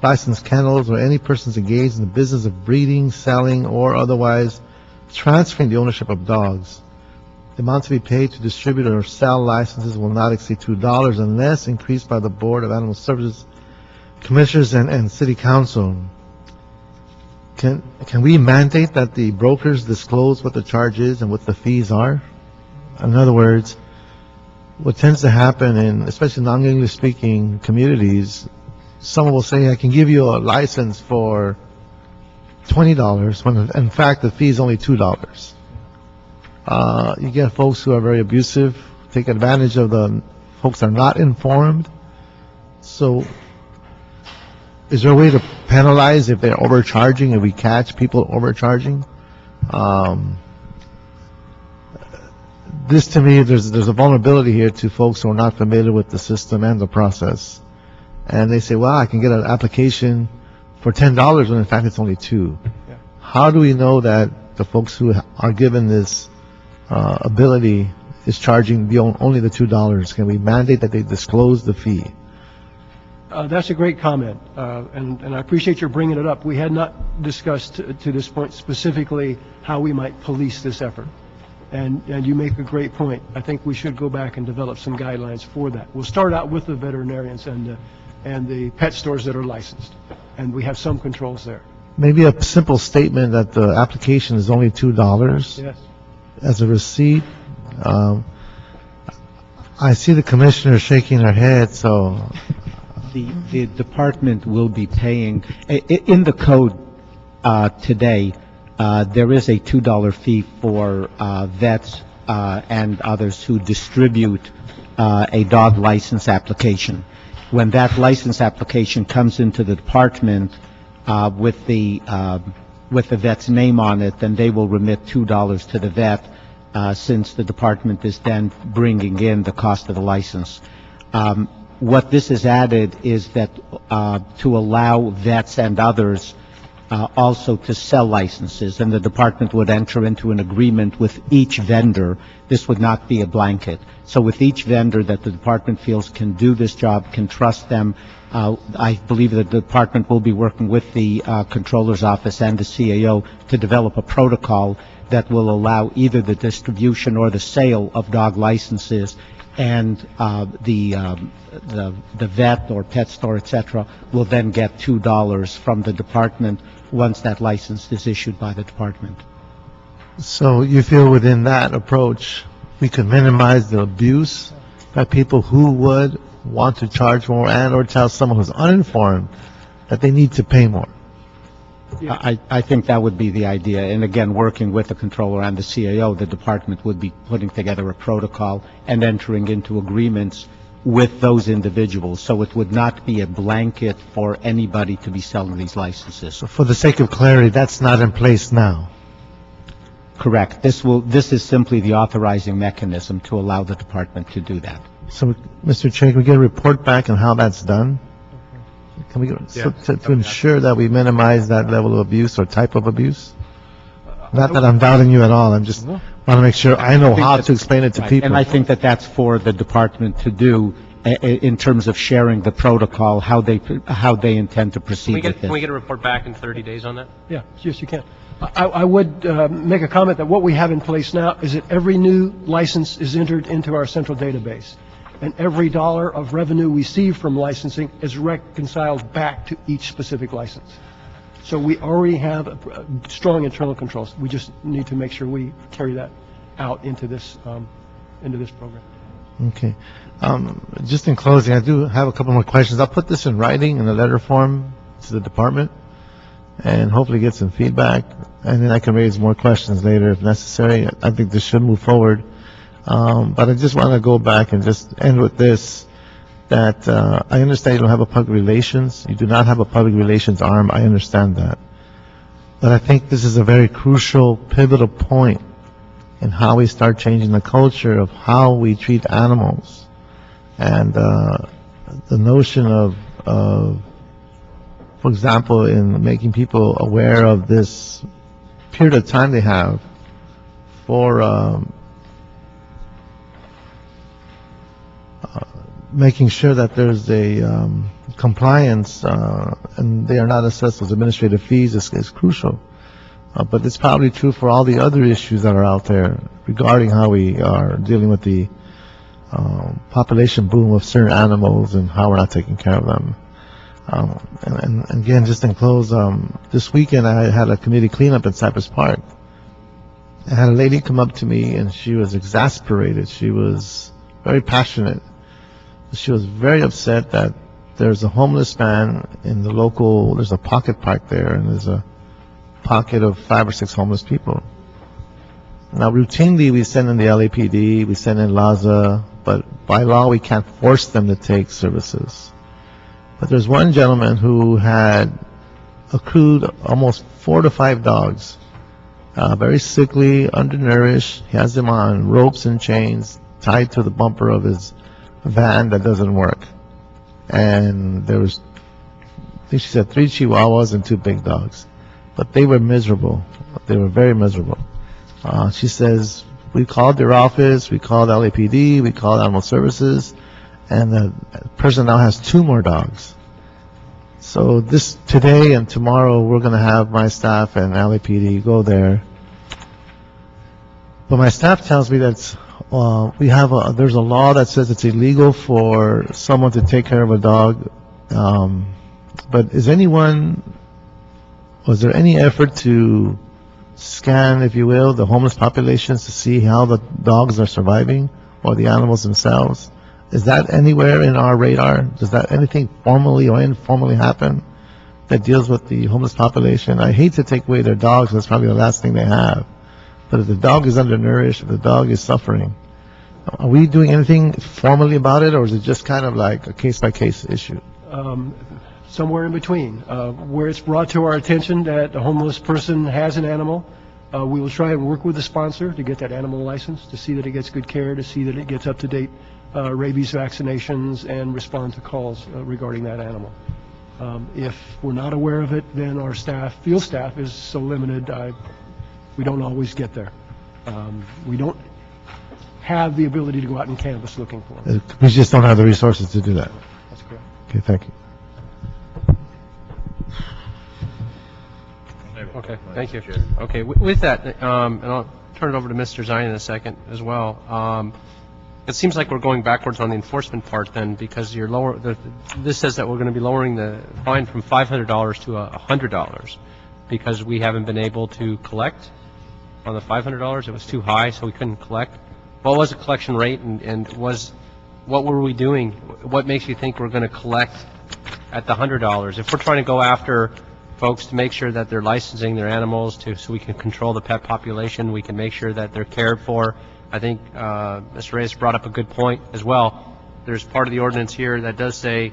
licensed kennels, or any persons engaged in the business of breeding, selling, or otherwise transferring the ownership of dogs. The amount to be paid to distribute or sell licenses will not exceed $2 unless increased by the Board of Animal Services Commissioners and City Council. Can we mandate that the brokers disclose what the charge is and what the fees are? In other words, what tends to happen in especially non-English speaking communities, someone will say, I can give you a license for $20 when in fact the fee is only $2. You get folks who are very abusive, take advantage of the folks that are not informed. So is there a way to penalize if they're overcharging, if we catch people overcharging? This to me, there's a vulnerability here to folks who are not familiar with the system and the process. And they say, well, I can get an application for $10 when in fact it's only $2. Yeah. How do we know that the folks who are given this ability is charging only the $2? Can we mandate that they disclose the fee? That's a great comment, and I appreciate your bringing it up. We had not discussed to this point specifically how we might police this effort, and you make a great point. I think we should go back and develop some guidelines for that. We'll start out with the veterinarians and the pet stores that are licensed, and we have some controls there. Maybe a simple statement that the application is only $2 Yes. as a receipt. I see the commissioner shaking her head, so... The department will be paying, in the code today, there is a $2 fee for vets and others who distribute a dog license application. When that license application comes into the department with the vet's name on it, then they will remit $2 to the vet since the department is then bringing in the cost of the license. What this has added is that to allow vets and others also to sell licenses, and the department would enter into an agreement with each vendor. This would not be a blanket. So with each vendor that the department feels can do this job, can trust them, I believe that the department will be working with the Controller's Office and the CAO to develop a protocol that will allow either the distribution or the sale of dog licenses, and the vet or pet store, et cetera, will then get $2 from the department once that license is issued by the department. So you feel within that approach, we could minimize the abuse by people who would want to charge more and or tell someone who's uninformed that they need to pay more? I think that would be the idea. And again, working with the controller and the CAO, the department would be putting together a protocol and entering into agreements with those individuals. So it would not be a blanket for anybody to be selling these licenses. So for the sake of clarity, that's not in place now. Correct. This is simply the authorizing mechanism to allow the department to do that. So, Mr. Chair, can we get a report back on how that's done? Can we to ensure that we minimize that level of abuse or type of abuse? Not that I'm doubting you at all. I'm just want to make sure I know how to explain it to people. And I think that that's for the department to do in terms of sharing the protocol, how they intend to proceed with it. Can we get a report back in 30 days on that? Yeah, yes, you can. I would make a comment that what we have in place now is that every new license is entered into our central database, and every dollar of revenue we receive from licensing is reconciled back to each specific license. So we already have strong internal controls. We just need to make sure we carry that out into this program. Okay. Just in closing, I do have a couple more questions. I'll put this in writing in a letter form to the department and hopefully get some feedback, and then I can raise more questions later if necessary. I think this should move forward. But I just want to go back and just end with this, that I understand you don't have a public relations. You do not have a public relations arm. I understand that. But I think this is a very crucial, pivotal point in how we start changing the culture of how we treat animals. And the notion of, for example, in making people aware of this period of time they have for making sure that there's a compliance and they are not assessed as administrative fees is crucial. But it's probably true for all the other issues that are out there regarding how we are dealing with the population boom of certain animals and how we're not taking care of them. And again, just in close, this weekend I had a community cleanup in Cypress Park. I had a lady come up to me and she was exasperated. She was very passionate. She was very upset that there's a homeless man in the local, there's a pocket park there, and there's a pocket of 5 or 6 homeless people. Now, routinely, we send in the LAPD, we send in LAZA, but by law, we can't force them to take services. But there's one gentleman who had accrued almost 4 to 5 dogs, very sickly, undernourished. He has them on ropes and chains tied to the bumper of his van that doesn't work. And there was, I think she said 3 Chihuahuas and 2 big dogs. But they were miserable. They were very miserable. She says, we called their office, we called LAPD, we called Animal Services, and the person now has 2 more dogs. So today and tomorrow, we're going to have my staff and LAPD go there. But my staff tells me that there's a law that says it's illegal for someone to take care of a dog. But was there any effort to scan, if you will, the homeless populations to see how the dogs are surviving or the animals themselves? Is that anywhere in our radar? Does that anything formally or informally happen that deals with the homeless population? I hate to take away their dogs. That's probably the last thing they have. But if the dog is undernourished, if the dog is suffering, are we doing anything formally about it, or is it just kind of like a case-by-case issue? Somewhere in between. Where it's brought to our attention that a homeless person has an animal, we will try and work with the sponsor to get that animal license, to see that it gets good care, to see that it gets up-to-date rabies vaccinations, and respond to calls regarding that animal. If we're not aware of it, then our staff, field staff, is so limited, we don't always get there. We don't have the ability to go out and canvass looking for them. We just don't have the resources to do that. That's correct. Okay, thank you. Okay, thank you. Okay, with that, and I'll turn it over to Mr. Zion in a second as well. It seems like we're going backwards on the enforcement part then, because this says that we're going to be lowering the fine from $500 to $100 because we haven't been able to collect on the $500. It was too high, so we couldn't collect. What was the collection rate, and what were we doing? What makes you think we're going to collect at the $100? If we're trying to go after folks to make sure that they're licensing their animals so we can control the pet population, we can make sure that they're cared for. I think Mr. Reyes brought up a good point as well. There's part of the ordinance here that does say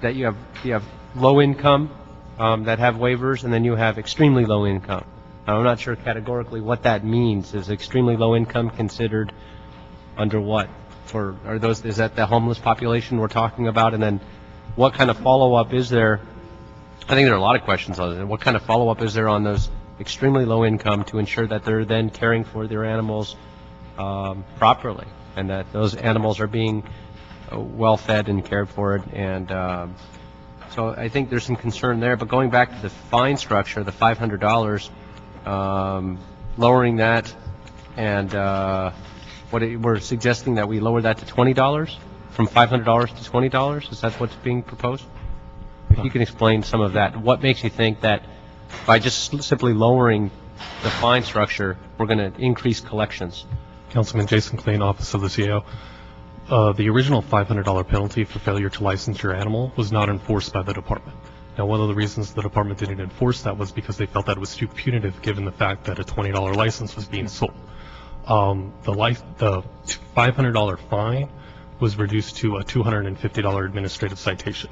that you have low income that have waivers, and then you have extremely low income. Now, I'm not sure categorically what that means. Is extremely low income considered under what? Is that the homeless population we're talking about? And then what kind of follow-up is there? I think there are a lot of questions on it. What kind of follow-up is there on those extremely low income to ensure that they're then caring for their animals properly, and that those animals are being well fed and cared for? And so I think there's some concern there. But going back to the fine structure, the $500, lowering that, and we're suggesting that we lower that to $20, from $500 to $20. Is that what's being proposed? If you can explain some of that, what makes you think that by just simply lowering the fine structure, we're going to increase collections? Councilman Jason Klein, Office of the CAO. The original $500 penalty for failure to license your animal was not enforced by the department. Now, one of the reasons the department didn't enforce that was because they felt that it was too punitive given the fact that a $20 license was being sold. The $500 fine was reduced to a $250 administrative citation.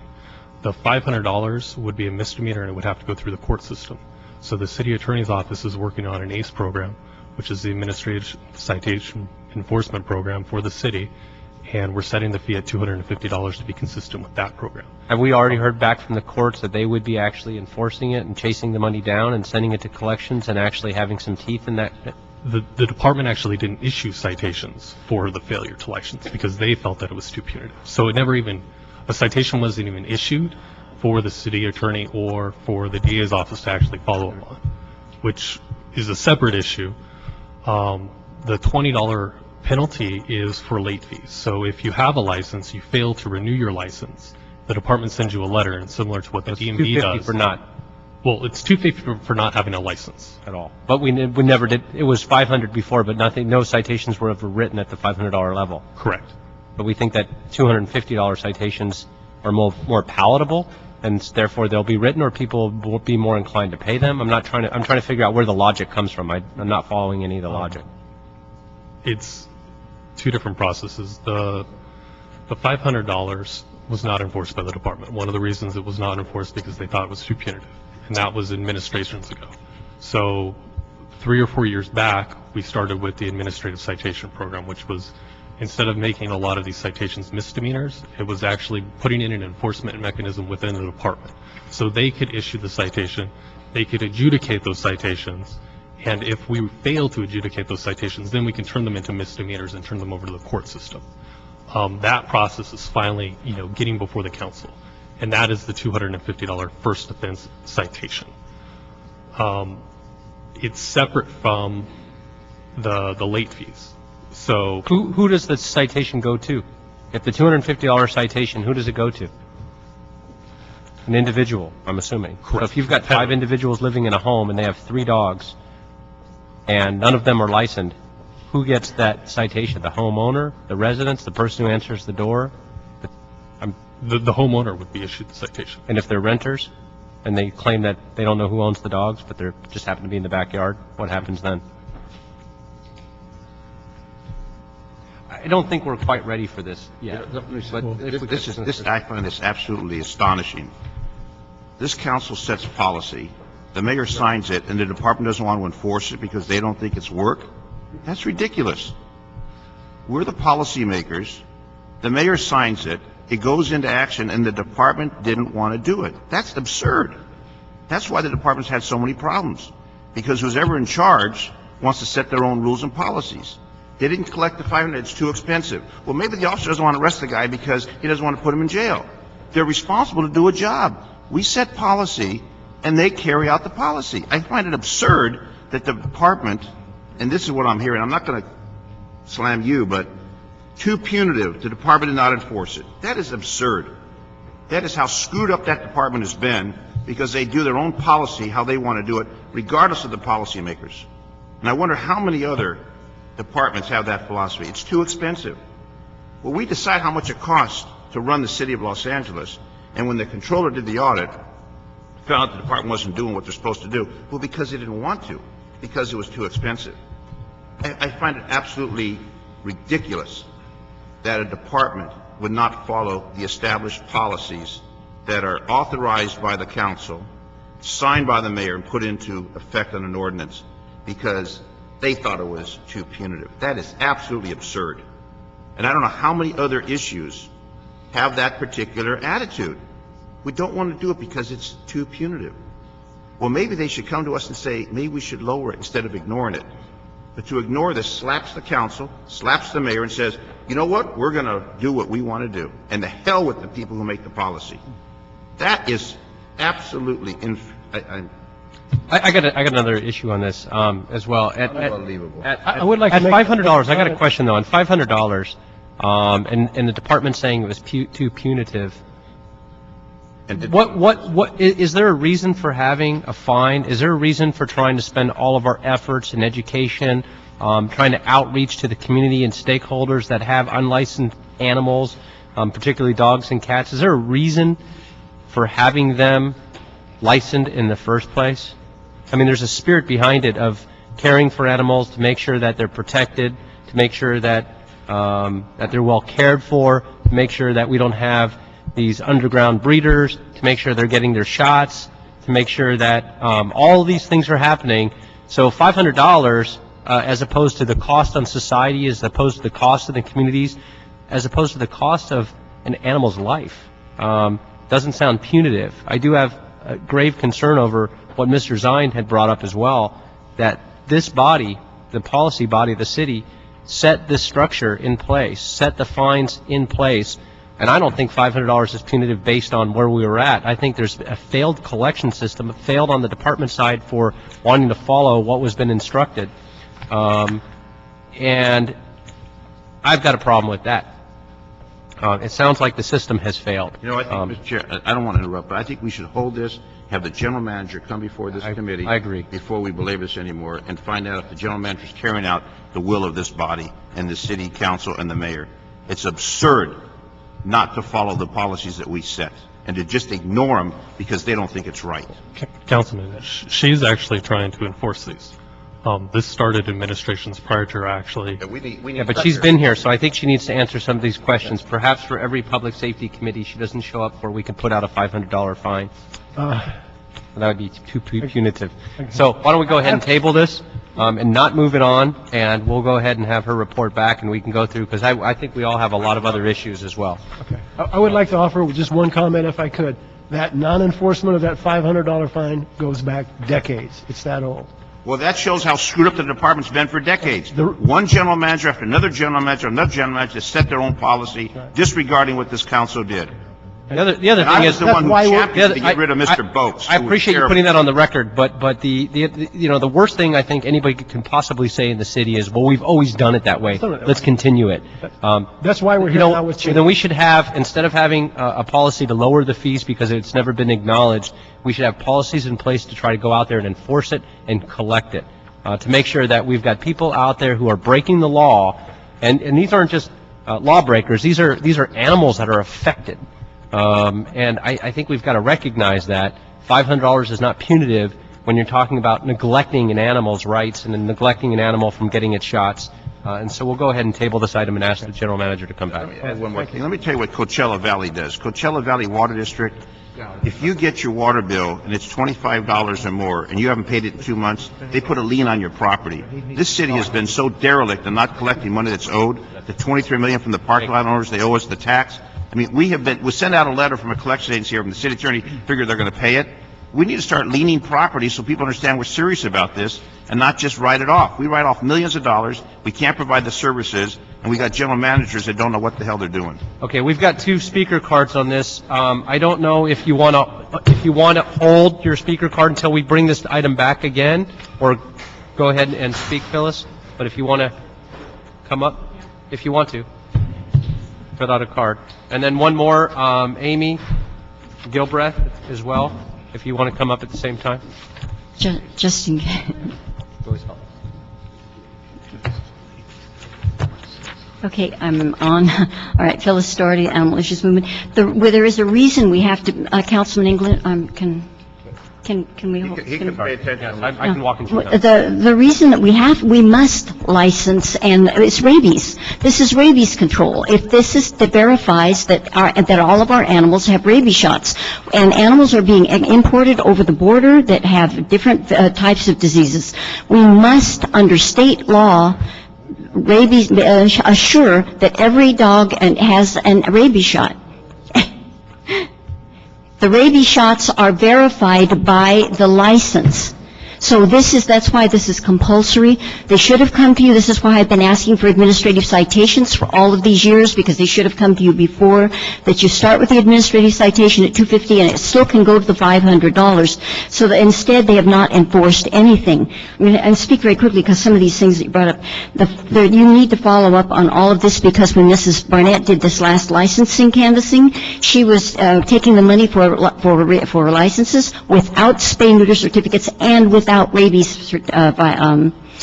The $500 would be a misdemeanor and it would have to go through the court system. So the city attorney's office is working on an ACE program, which is the Administrative Citation Enforcement Program for the city, and we're setting the fee at $250 to be consistent with that program. Have we already heard back from the courts that they would be actually enforcing it and chasing the money down and sending it to collections and actually having some teeth in that? The department actually didn't issue citations for the failure to license because they felt that it was too punitive. So a citation wasn't even issued for the city attorney or for the DA's office to actually follow up on, which is a separate issue. The $20 penalty is for late fees. So if you have a license, you fail to renew your license, the department sends you a letter, and similar to what the DMV does. For not. Well, it's $250 for not having a license At all. But we never did. It was $500 before, but no citations were ever written at the $500 level. Correct. But we think that $250 citations are more palatable, and therefore they'll be written, or people will be more inclined to pay them. I'm trying to figure out where the logic comes from. I'm not following any of the logic. It's two different processes. The $500 was not enforced by the department. One of the reasons it was not enforced because they thought it was too punitive, and that was administrations ago. So 3 or 4 years back, we started with the administrative citation program, which was, instead of making a lot of these citations misdemeanors, it was actually putting in an enforcement mechanism within the department. So they could issue the citation, they could adjudicate those citations, and if we fail to adjudicate those citations, then we can turn them into misdemeanors and turn them over to the court system. That process is finally, getting before the council, and that is the $250 first offense citation. It's separate from the late fees. So who does the citation go to? If the $250 citation, who does it go to? An individual, I'm assuming. Correct. So if you've got 5 individuals living in a home and they have 3 dogs, and none of them are licensed, who gets that citation? The homeowner, the residents, the person who answers the door? The homeowner would be issued the citation. And if they're renters, and they claim that they don't know who owns the dogs, but they just happen to be in the backyard, what happens then? I don't think we're quite ready for this yet. I find this absolutely astonishing. This council sets policy, the mayor signs it, and the department doesn't want to enforce it because they don't think it's work? That's ridiculous. We're the policymakers. The mayor signs it, it goes into action, and the department didn't want to do it. That's absurd. That's why the department's had so many problems, because who's ever in charge wants to set their own rules and policies. They didn't collect the $500, it's too expensive. Well, maybe the officer doesn't want to arrest the guy because he doesn't want to put him in jail. They're responsible to do a job. We set policy, and they carry out the policy. I find it absurd that the department, and this is what I'm hearing, I'm not going to slam you, but too punitive, the department did not enforce it. That is absurd. That is how screwed up that department has been, because they do their own policy how they want to do it, regardless of the policymakers. And I wonder how many other departments have that philosophy. It's too expensive. Well, we decide how much it costs to run the city of Los Angeles, and when the controller did the audit, found out the department wasn't doing what they're supposed to do. Well, because they didn't want to, because it was too expensive. I find it absolutely ridiculous that a department would not follow the established policies that are authorized by the council, signed by the mayor, and put into effect on an ordinance because they thought it was too punitive. That is absolutely absurd. And I don't know how many other issues have that particular attitude. We don't want to do it because it's too punitive. Well, maybe they should come to us and say, maybe we should lower it instead of ignoring it. But to ignore this slaps the council, slaps the mayor, and says, you know what, we're going to do what we want to do. And the hell with the people who make the policy. That is absolutely, I got another issue on this as well. Unbelievable. I would like to at make $500, I got a question though. On $500, and the department saying it was too punitive. And What is there a reason for having a fine? Is there a reason for trying to spend all of our efforts in education, trying to outreach to the community and stakeholders that have unlicensed animals, particularly dogs and cats? Is there a reason for having them licensed in the first place? I mean, there's a spirit behind it of caring for animals to make sure that they're protected, to make sure that that they're well cared for, to make sure that we don't have these underground breeders, to make sure they're getting their shots, to make sure that all of these things are happening. So $500, as opposed to the cost on society, as opposed to the cost of the communities, as opposed to the cost of an animal's life, doesn't sound punitive. I do have a grave concern over what Mr. Zine had brought up as well, that this body, the policy body of the city, set this structure in place, set the fines in place. And I don't think $500 is punitive based on where we were at. I think there's a failed collection system, failed on the department side for wanting to follow what was been instructed. And I've got a problem with that. It sounds like the system has failed. You know, I think, Mr. Chair, I don't want to interrupt, but I think we should hold this, have the general manager come before this committee. I agree. Before we belabor this anymore, and find out if the general manager is carrying out the will of this body and the city council and the mayor. It's absurd not to follow the policies that we set and to just ignore them because they don't think it's right. Councilman, she's actually trying to enforce these. This started administrations prior to her actually. Yeah, But she's been here, so I think she needs to answer some of these questions. Perhaps for every public safety committee she doesn't show up for, we can put out a $500 fine. That would be too punitive. So why don't we go ahead and table this and not move it on, and we'll go ahead and have her report back, and we can go through, because I think we all have a lot of other issues as well. Okay. I would like to offer just one comment, if I could. That non-enforcement of that $500 fine goes back decades. It's that old. Well, that shows how screwed up the department's been for decades. One general manager after another general manager, another general manager set their own policy, disregarding what this council did. The other thing I was is, the one who championed to get rid of Mr. Boats. I appreciate you putting that on the record, but the worst thing I think anybody can possibly say in the city is, well, we've always done it that way. Let's continue it. That's why we're here now with change. Then we should have, instead of having a policy to lower the fees because it's never been acknowledged, we should have policies in place to try to go out there and enforce it and collect it, to make sure that we've got people out there who are breaking the law, and these aren't just lawbreakers. These are animals that are affected. And I think we've got to recognize that $500 is not punitive when you're talking about neglecting an animal's rights and neglecting an animal from getting its shots. And so we'll go ahead and table this item and ask the general manager to come back. Let me add one more thing. Let me tell you what Coachella Valley does. Coachella Valley Water District, if you get your water bill and it's $25 or more and you haven't paid it in 2 months, they put a lien on your property. This city has been so derelict in not collecting money that's owed, the $23 million from the parking lot owners, they owe us the tax. I mean, we send out a letter from a collection agency here from the city attorney, figure they're going to pay it. We need to start leaning property so people understand we're serious about this and not just write it off. We write off millions of dollars, we can't provide the services, and we got general managers that don't know what the hell they're doing. Okay, we've got 2 speaker cards on this. I don't know if you want to hold your speaker card until we bring this item back again, or go ahead and speak, Phyllis. But if you want to come up, if you want to, fill out a card. And then one more, Amy Gilbreath as well, if you want to come up at the same time. Just in case. Okay, I'm on. All right, Phyllis Doherty, Animal Issues Movement. There is a reason we have to, Councilman England, can we hold? He can pay attention. Yes, I can walk into The reason that we must license, and it's rabies. This is rabies control. If this is that verifies that all of our animals have rabies shots, and animals are being imported over the border that have different types of diseases, we must, under state law, rabies assure that every dog has a rabies shot. The rabies shots are verified by the license. So that's why this is compulsory. They should have come to you. This is why I've been asking for administrative citations for all of these years, because they should have come to you before, that you start with the administrative citation at $250 and it still can go to the $500. So that instead they have not enforced anything. I'm going to speak very quickly because some of these things that you brought up, you need to follow up on all of this, because when Mrs. Barnett did this last licensing canvassing, she was taking the money for licenses without spay-neuter certificates and without rabies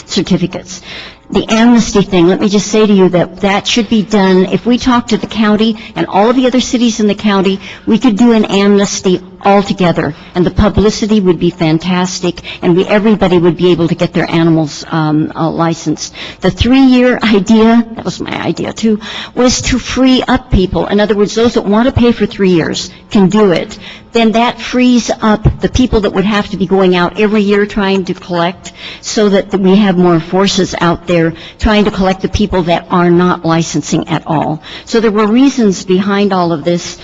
certificates. The amnesty thing, let me just say to you that should be done. If we talk to the county and all of the other cities in the county, we could do an amnesty altogether, and the publicity would be fantastic, and everybody would be able to get their animals licensed. The 3-year idea, that was my idea too, was to free up people. In other words, those that want to pay for 3 years can do it. Then that frees up the people that would have to be going out every year trying to collect, so that we have more forces out there trying to collect the people that are not licensing at all. So there were reasons behind all of this.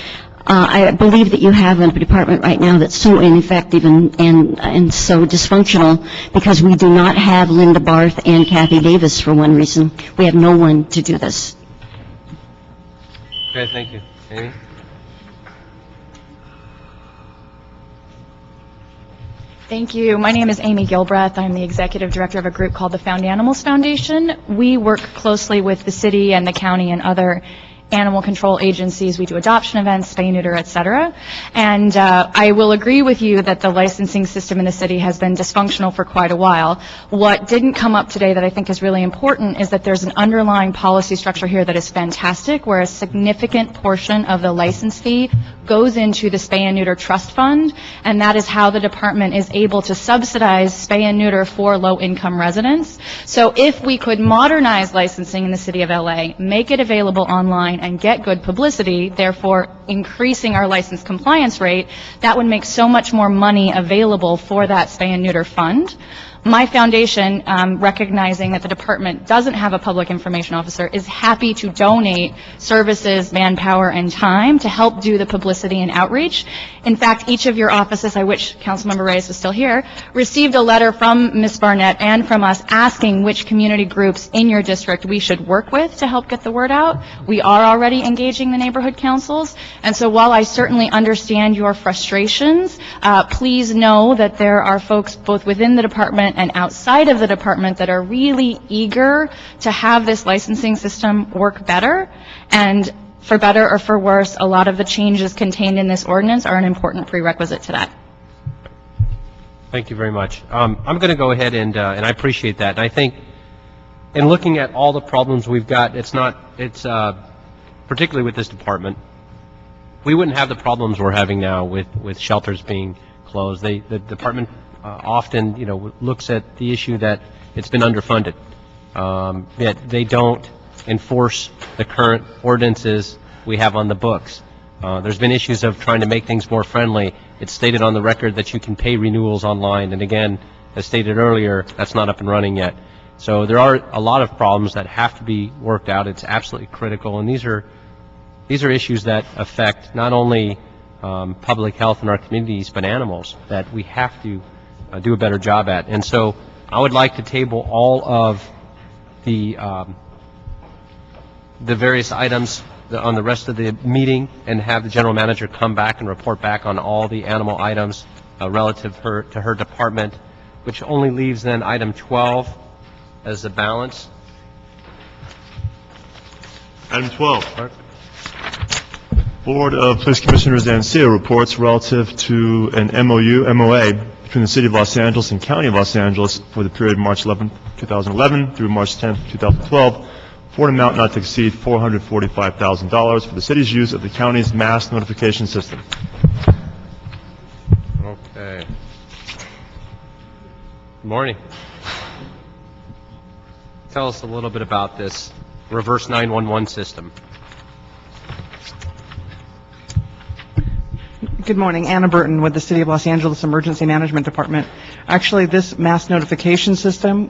I believe that you have a department right now that's so ineffective and so dysfunctional, because we do not have Linda Barth and Kathy Davis for one reason. We have no one to do this. Okay, thank you. Amy? Thank you. My name is Amy Gilbreath. I'm the executive director of a group called the Found Animals Foundation. We work closely with the city and the county and other animal control agencies. We do adoption events, spay, neuter, et cetera. And I will agree with you that the licensing system in the city has been dysfunctional for quite a while. What didn't come up today that I think is really important is that there's an underlying policy structure here that is fantastic, where a significant portion of the license fee goes into the spay and neuter trust fund, and that is how the department is able to subsidize spay and neuter for low-income residents. So if we could modernize licensing in the city of LA, make it available online, and get good publicity, therefore increasing our license compliance rate, that would make so much more money available for that spay and neuter fund. My foundation, recognizing that the department doesn't have a public information officer, is happy to donate services, manpower, and time to help do the publicity and outreach. In fact, each of your offices, I wish Councilmember Reyes was still here, received a letter from Ms. Barnett and from us asking which community groups in your district we should work with to help get the word out. We are already engaging the neighborhood councils, and so while I certainly understand your frustrations, please know that there are folks both within the department and outside of the department that are really eager to have this licensing system work better. And for better or for worse, a lot of the changes contained in this ordinance are an important prerequisite to that. Thank you very much. I'm going to go ahead and I appreciate that. And I think in looking at all the problems we've got, it's particularly with this department, we wouldn't have the problems we're having now with shelters being closed. The department often, looks at the issue that it's been underfunded, that they don't enforce the current ordinances we have on the books. There's been issues of trying to make things more friendly. It's stated on the record that you can pay renewals online, and again, as stated earlier, that's not up and running yet. So there are a lot of problems that have to be worked out. It's absolutely critical, and these are These are issues that affect not only public health in our communities, but animals that we have to do a better job at. And so I would like to table all of the various items on the rest of the meeting and have the general manager come back and report back on all the animal items relative to her department, which only leaves then item 12 as the balance. Item 12. Board of Police Commissioners and CO reports relative to an MOA between the City of Los Angeles and County of Los Angeles for the period March 11, 2011 through March 10, 2012, for an amount not to exceed $445,000 for the city's use of the county's mass notification system. Okay. Good morning. Tell us a little bit about this reverse 911 system. Good morning. Anna Burton with the City of Los Angeles Emergency Management Department. Actually, this mass notification system,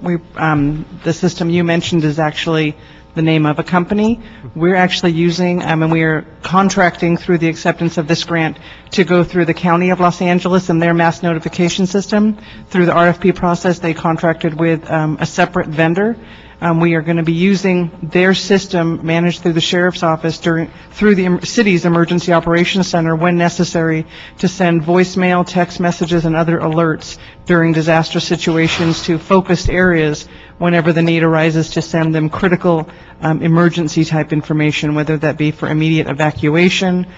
the system you mentioned is actually the name of a company. We're actually using, and we are contracting through the acceptance of this grant to go through the County of Los Angeles and their mass notification system. Through the RFP process, they contracted with a separate vendor. We are going to be using their system managed through the Sheriff's Office through the city's Emergency Operations Center when necessary to send voicemail, text messages, and other alerts during disaster situations to focused areas whenever the need arises to send them critical emergency type information, whether that be for immediate evacuation,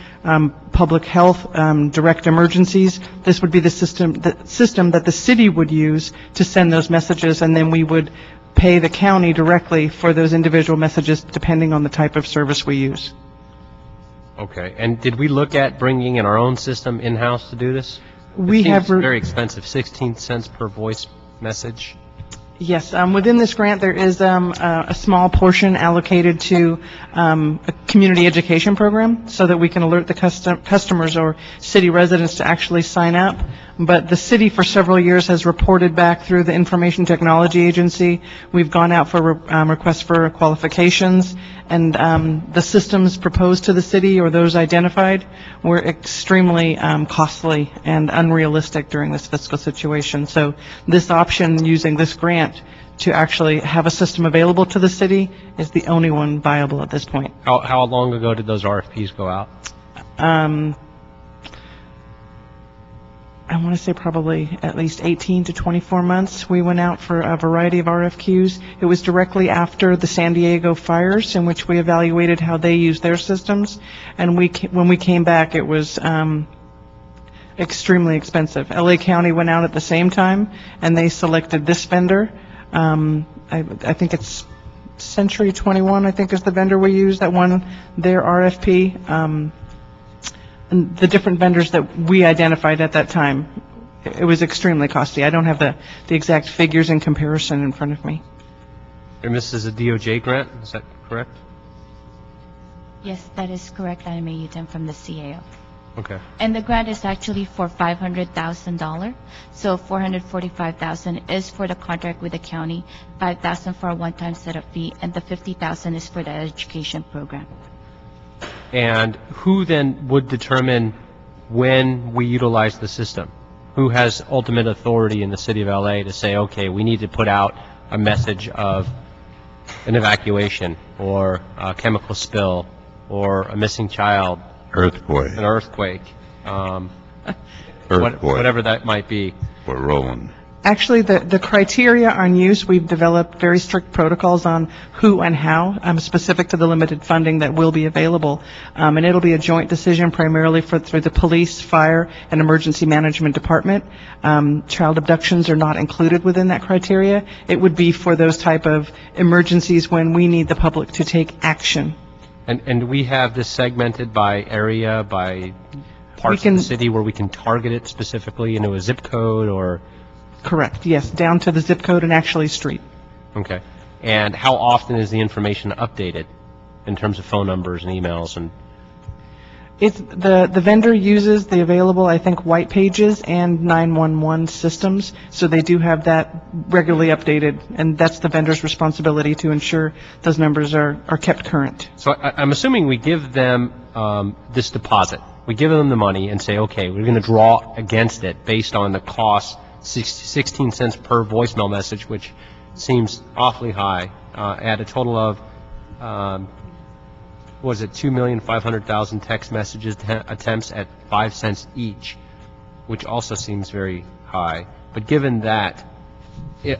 public health, direct emergencies. This would be the system that the city would use to send those messages, and then we would pay the county directly for those individual messages depending on the type of service we use. Okay. And did we look at bringing in our own system in-house to do this? We have very expensive, 16 cents per voice message. Yes, within this grant there is a small portion allocated to a community education program so that we can alert the customers or city residents to actually sign up. But the city for several years has reported back through the Information Technology Agency. We've gone out for requests for qualifications, and the systems proposed to the city or those identified were extremely costly and unrealistic during this fiscal situation. So this option using this grant to actually have a system available to the city is the only one viable at this point. How long ago did those RFPs go out? I want to say probably at least 18 to 24 months. We went out for a variety of RFQs. It was directly after the San Diego fires in which we evaluated how they use their systems. And when we came back, it was extremely expensive. LA County went out at the same time, and they selected this vendor. I think it's Century 21, I think is the vendor we use that won their RFP. And the different vendors that we identified at that time, it was extremely costly. I don't have the exact figures in comparison in front of me. And this is a DOJ grant, is that correct? Yes, that is correct. I'm a UTM from the CAO. Okay. And the grant is actually for $500,000. So $445,000 is for the contract with the county, $5,000 for a one-time setup fee, and the $50,000 is for the education program. And who then would determine when we utilize the system? Who has ultimate authority in the city of LA to say, okay, we need to put out a message of an evacuation or a chemical spill or a missing child? Earthquake. An earthquake. Whatever that might be. We're rolling. Actually, the criteria on use, we've developed very strict protocols on who and how, specific to the limited funding that will be available. And it'll be a joint decision primarily through the police, fire, and emergency management department. Child abductions are not included within that criteria. It would be for those type of emergencies when we need the public to take action. And we have this segmented by area, by parts of the city where we can target it specifically into a zip code or... Correct, yes, down to the zip code and actually street. Okay. And how often is the information updated in terms of phone numbers and emails? And The vendor uses the available, I think, white pages and 911 systems, so they do have that regularly updated, and that's the vendor's responsibility to ensure those numbers are kept current. So I'm assuming we give them this deposit. We give them the money and say, okay, we're going to draw against it based on the cost, 16 cents per voicemail message, which seems awfully high, at a total of, was it 2,500,000 text messages attempts at 5 cents each, which also seems very high. But given that,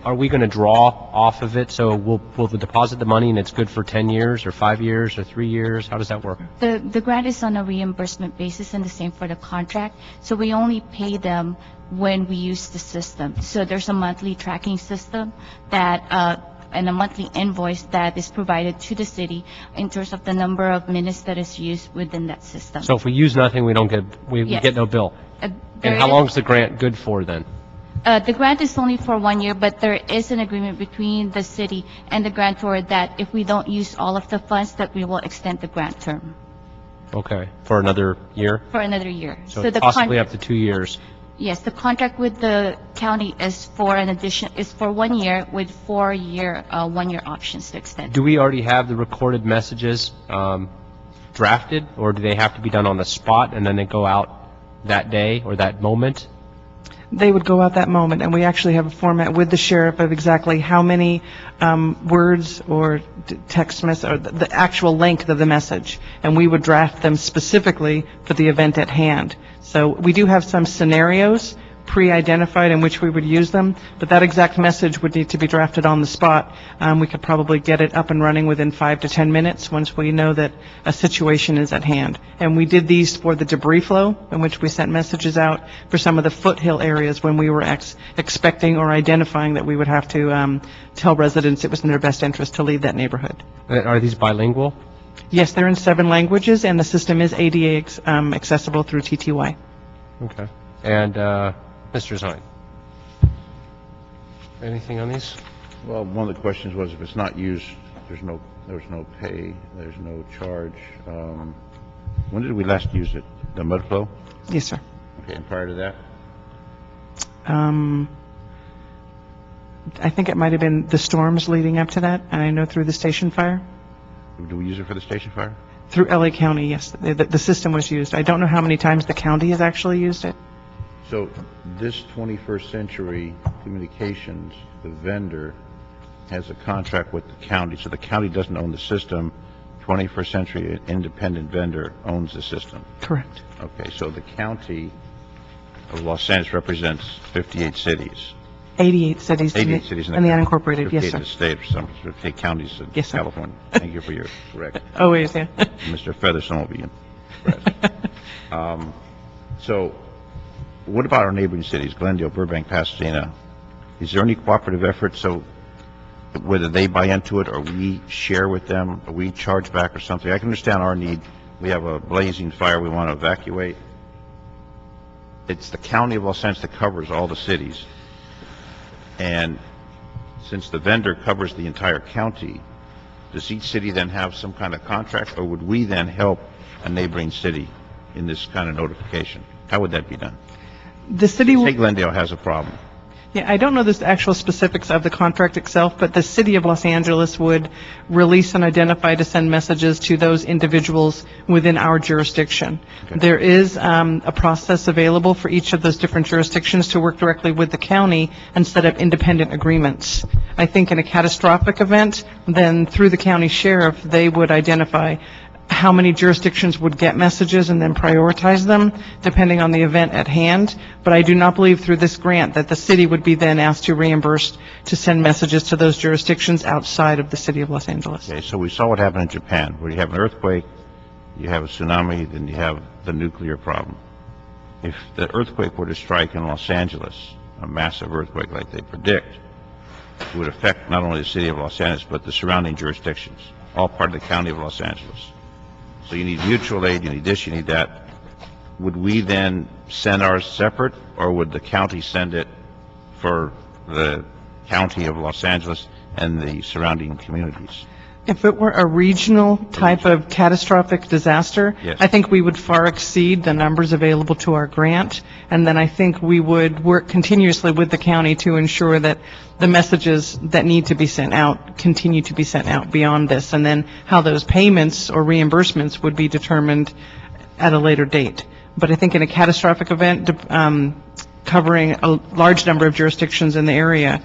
are we going to draw off of it? So we'll deposit the money and it's good for 10 years or 5 years or 3 years? How does that work? The grant is on a reimbursement basis and the same for the contract. So we only pay them when we use the system. So there's a monthly tracking system that, and a monthly invoice that is provided to the city in terms of the number of minutes that is used within that system. So if we use nothing, we don't get, we Yes. get no bill. And there how is- long is the grant good for then? The grant is only for 1 year, but there is an agreement between the city and the grantor that if we don't use all of the funds, that we will extend the grant term Okay, for another year? for another year. So the possibly up to 2 years. Yes, the contract with the county is for 1 year with 4-year, 1-year options to extend. Do we already have the recorded messages drafted, or do they have to be done on the spot and then they go out that day or that moment? They would go out that moment, and we actually have a format with the sheriff of exactly how many words or text message, or the actual length of the message, and we would draft them specifically for the event at hand. So we do have some scenarios pre-identified in which we would use them, but that exact message would need to be drafted on the spot. We could probably get it up and running within 5 to 10 minutes once we know that a situation is at hand. And we did these for the debris flow, in which we sent messages out for some of the foothill areas when we were expecting or identifying that we would have to tell residents it was in their best interest to leave that neighborhood. Are these bilingual? Yes, they're in 7 languages, and the system is ADA accessible through TTY. Okay. And Mr. Zine? Anything on these? Well, one of the questions was if it's not used, there's no pay, there's no charge. When did we last use it? The mud flow? Yes, sir. Okay, and prior to that? I think it might have been the storms leading up to that, and I know through the station fire. Do we use it for the station fire? Through LA County, yes. The system was used. I don't know how many times the county has actually used it. So this 21st Century Communications, the vendor, has a contract with the county, so the county doesn't own the system. 21st Century independent vendor owns the system. Correct. Okay, so the county of Los Angeles represents 58 cities. 88 cities. 88 cities and the unincorporated, yes, 58 sir. in the state, or some 58 counties in Yes, sir. California. Thank you for your correct. Always, yeah. Mr. Featherstone will be impressed. So what about our neighboring cities, Glendale, Burbank, Pasadena? Is there any cooperative effort, so whether they buy into it or we share with them, or we charge back or something? I can understand our need. We have a blazing fire we want to evacuate. It's the county of Los Angeles that covers all the cities. And since the vendor covers the entire county, does each city then have some kind of contract, or would we then help a neighboring city in this kind of notification? How would that be done? The city. Say Glendale has a problem. Yeah, I don't know the actual specifics of the contract itself, but the city of Los Angeles would release and identify to send messages to those individuals within our jurisdiction. Okay. There is a process available for each of those different jurisdictions to work directly with the county and set up independent agreements. I think in a catastrophic event, then through the county sheriff, they would identify how many jurisdictions would get messages and then prioritize them depending on the event at hand. But I do not believe through this grant that the city would be then asked to reimburse to send messages to those jurisdictions outside of the city of Los Angeles. Okay, so we saw what happened in Japan, where you have an earthquake, you have a tsunami, then you have the nuclear problem. If the earthquake were to strike in Los Angeles, a massive earthquake like they predict, it would affect not only the city of Los Angeles, but the surrounding jurisdictions, all part of the county of Los Angeles. So you need mutual aid, you need this, you need that. Would we then send ours separate, or would the county send it for the county of Los Angeles and the surrounding communities? If it were a regional type of catastrophic disaster, Yes. I think we would far exceed the numbers available to our grant, and then I think we would work continuously with the county to ensure that the messages that need to be sent out continue to be sent out beyond this, and then how those payments or reimbursements would be determined at a later date. But I think in a catastrophic event covering a large number of jurisdictions in the area,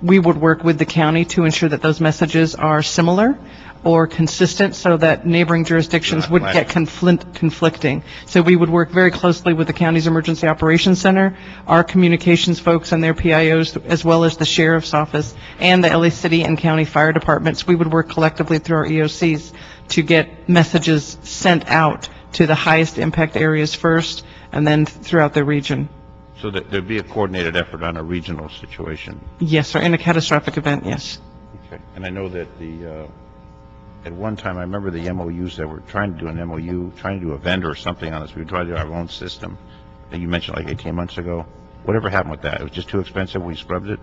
we would work with the county to ensure that those messages are similar or consistent so that neighboring jurisdictions wouldn't get conflicting. So we would work very closely with the county's Emergency Operations Center, our communications folks and their PIOs, as well as the Sheriff's Office and the LA City and County Fire Departments. We would work collectively through our EOCs to get messages sent out to the highest impact areas first and then throughout the region. So that there'd be a coordinated effort on a regional situation. Yes, sir. In a catastrophic event, yes. Okay. And I know that at one time, I remember the MOUs that were trying to do an MOU, trying to do a vendor or something on this. We tried to do our own system. And you mentioned like 18 months ago. Whatever happened with that? It was just too expensive. We scrubbed it.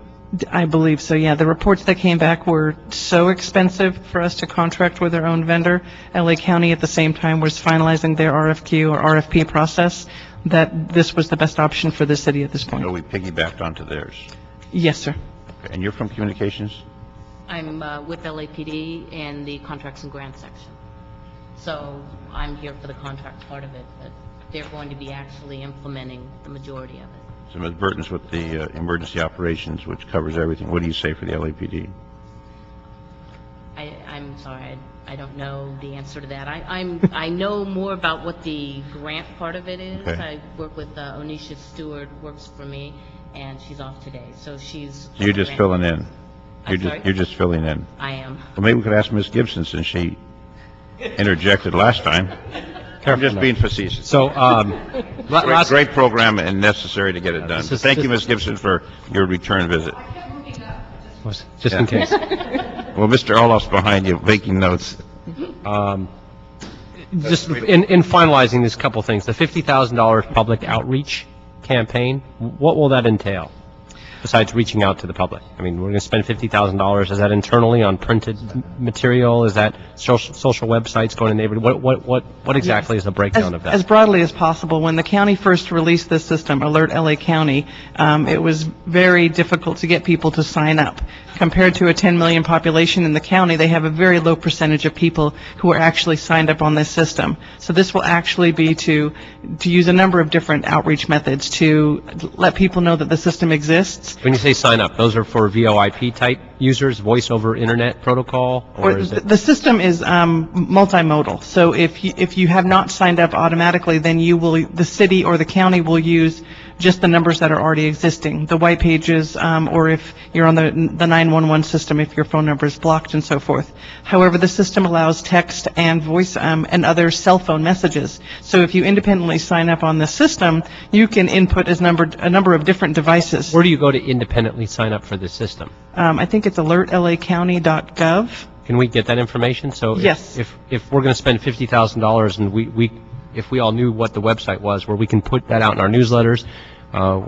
I believe so, yeah. The reports that came back were so expensive for us to contract with our own vendor. LA County at the same time was finalizing their RFQ or RFP process, that this was the best option for the city at this point. So we piggybacked onto theirs. Yes, sir. Okay. And you're from communications? I'm with LAPD in the contracts and grants section. So I'm here for the contract part of it, but they're going to be actually implementing the majority of it. So Ms. Burton's with the emergency operations, which covers everything. What do you say for the LAPD? I'm sorry, I don't know the answer to that. I know more about what the grant part of it is. Okay. I work with Onisha Stewart, works for me, and she's off today. So she's... You're just filling in. Sorry? You're just filling in. I am. Well, maybe we could ask Ms. Gibson since she interjected last time. I'm just being facetious. So, great program and necessary to get it done. So thank you, Ms. Gibson, for your return visit. Just in case. Well, Mr. Olaf's behind you, making notes. Just in finalizing these couple things, the $50,000 public outreach campaign, what will that entail? Besides reaching out to the public? I mean, we're going to spend $50,000. Is that internally on printed material? Is that social websites going to neighborhood? What exactly is the breakdown of that? As broadly as possible. When the county first released this system, Alert LA County, it was very difficult to get people to sign up. Compared to a 10 million population in the county, they have a very low percentage of people who are actually signed up on this system. So this will actually be to use a number of different outreach methods to let people know that the system exists. When you say sign up, those are for VoIP type users, voice over internet protocol? Or is it? The system is multimodal. So if you have not signed up automatically, then the city or the county will use just the numbers that are already existing, the white pages, or if you're on the 911 system, if your phone number is blocked and so forth. However, the system allows text and voice and other cell phone messages. So if you independently sign up on the system, you can input a number of different devices. Where do you go to independently sign up for the system? I think it's alertlacounty.gov. Can we get that information? So Yes. if we're going to spend $50,000 and if we all knew what the website was, where we can put that out in our newsletters,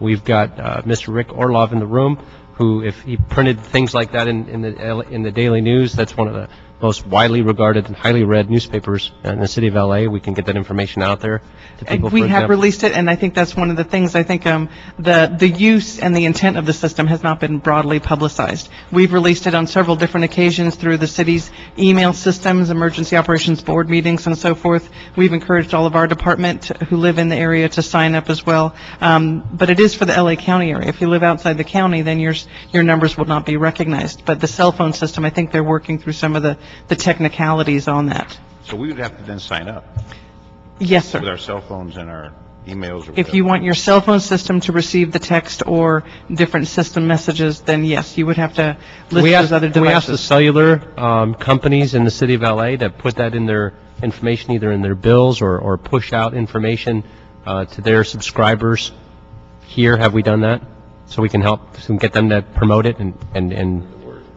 we've got Mr. Rick Orlov in the room, who, if he printed things like that in the Daily News, that's one of the most widely regarded and highly read newspapers in the city of LA. We can get that information out there to people. We have released it, and I think that's one of the things. I think the use and the intent of the system has not been broadly publicized. We've released it on several different occasions through the city's email systems, emergency operations board meetings, and so forth. We've encouraged all of our department who live in the area to sign up as well. But it is for the LA County area. If you live outside the county, then your numbers will not be recognized. But the cell phone system, I think they're working through some of the technicalities on that. So we would have to then sign up. Yes, sir. With our cell phones and our emails. Or if you want your cell phone system to receive the text or different system messages, then yes, you would have to list those other devices. Can we ask the cellular companies in the city of LA to put that in their information, either in their bills or push out information to their subscribers here? Have we done that? So we can get them to promote it and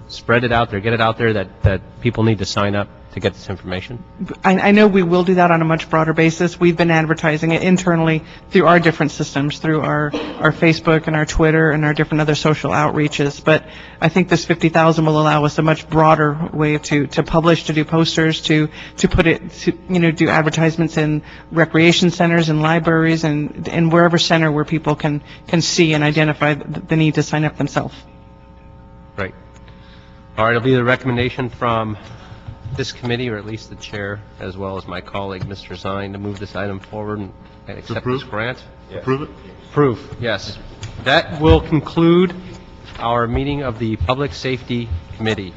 spread it out there, get it out there that people need to sign up. to get this information? I know we will do that on a much broader basis. We've been advertising it internally through our different systems, through our Facebook and our Twitter and our different other social outreaches. But I think this $50,000 will allow us a much broader way to publish, to do posters, to put it, to, do advertisements in recreation centers and libraries and wherever center where people can see and identify the need to sign up themselves. Right. All right, it'll be the recommendation from this committee, or at least the chair, as well as my colleague, Mr. Zine, to move this item forward and accept this grant. Approve it? Approve, yes. That will conclude our meeting of the Public Safety Committee.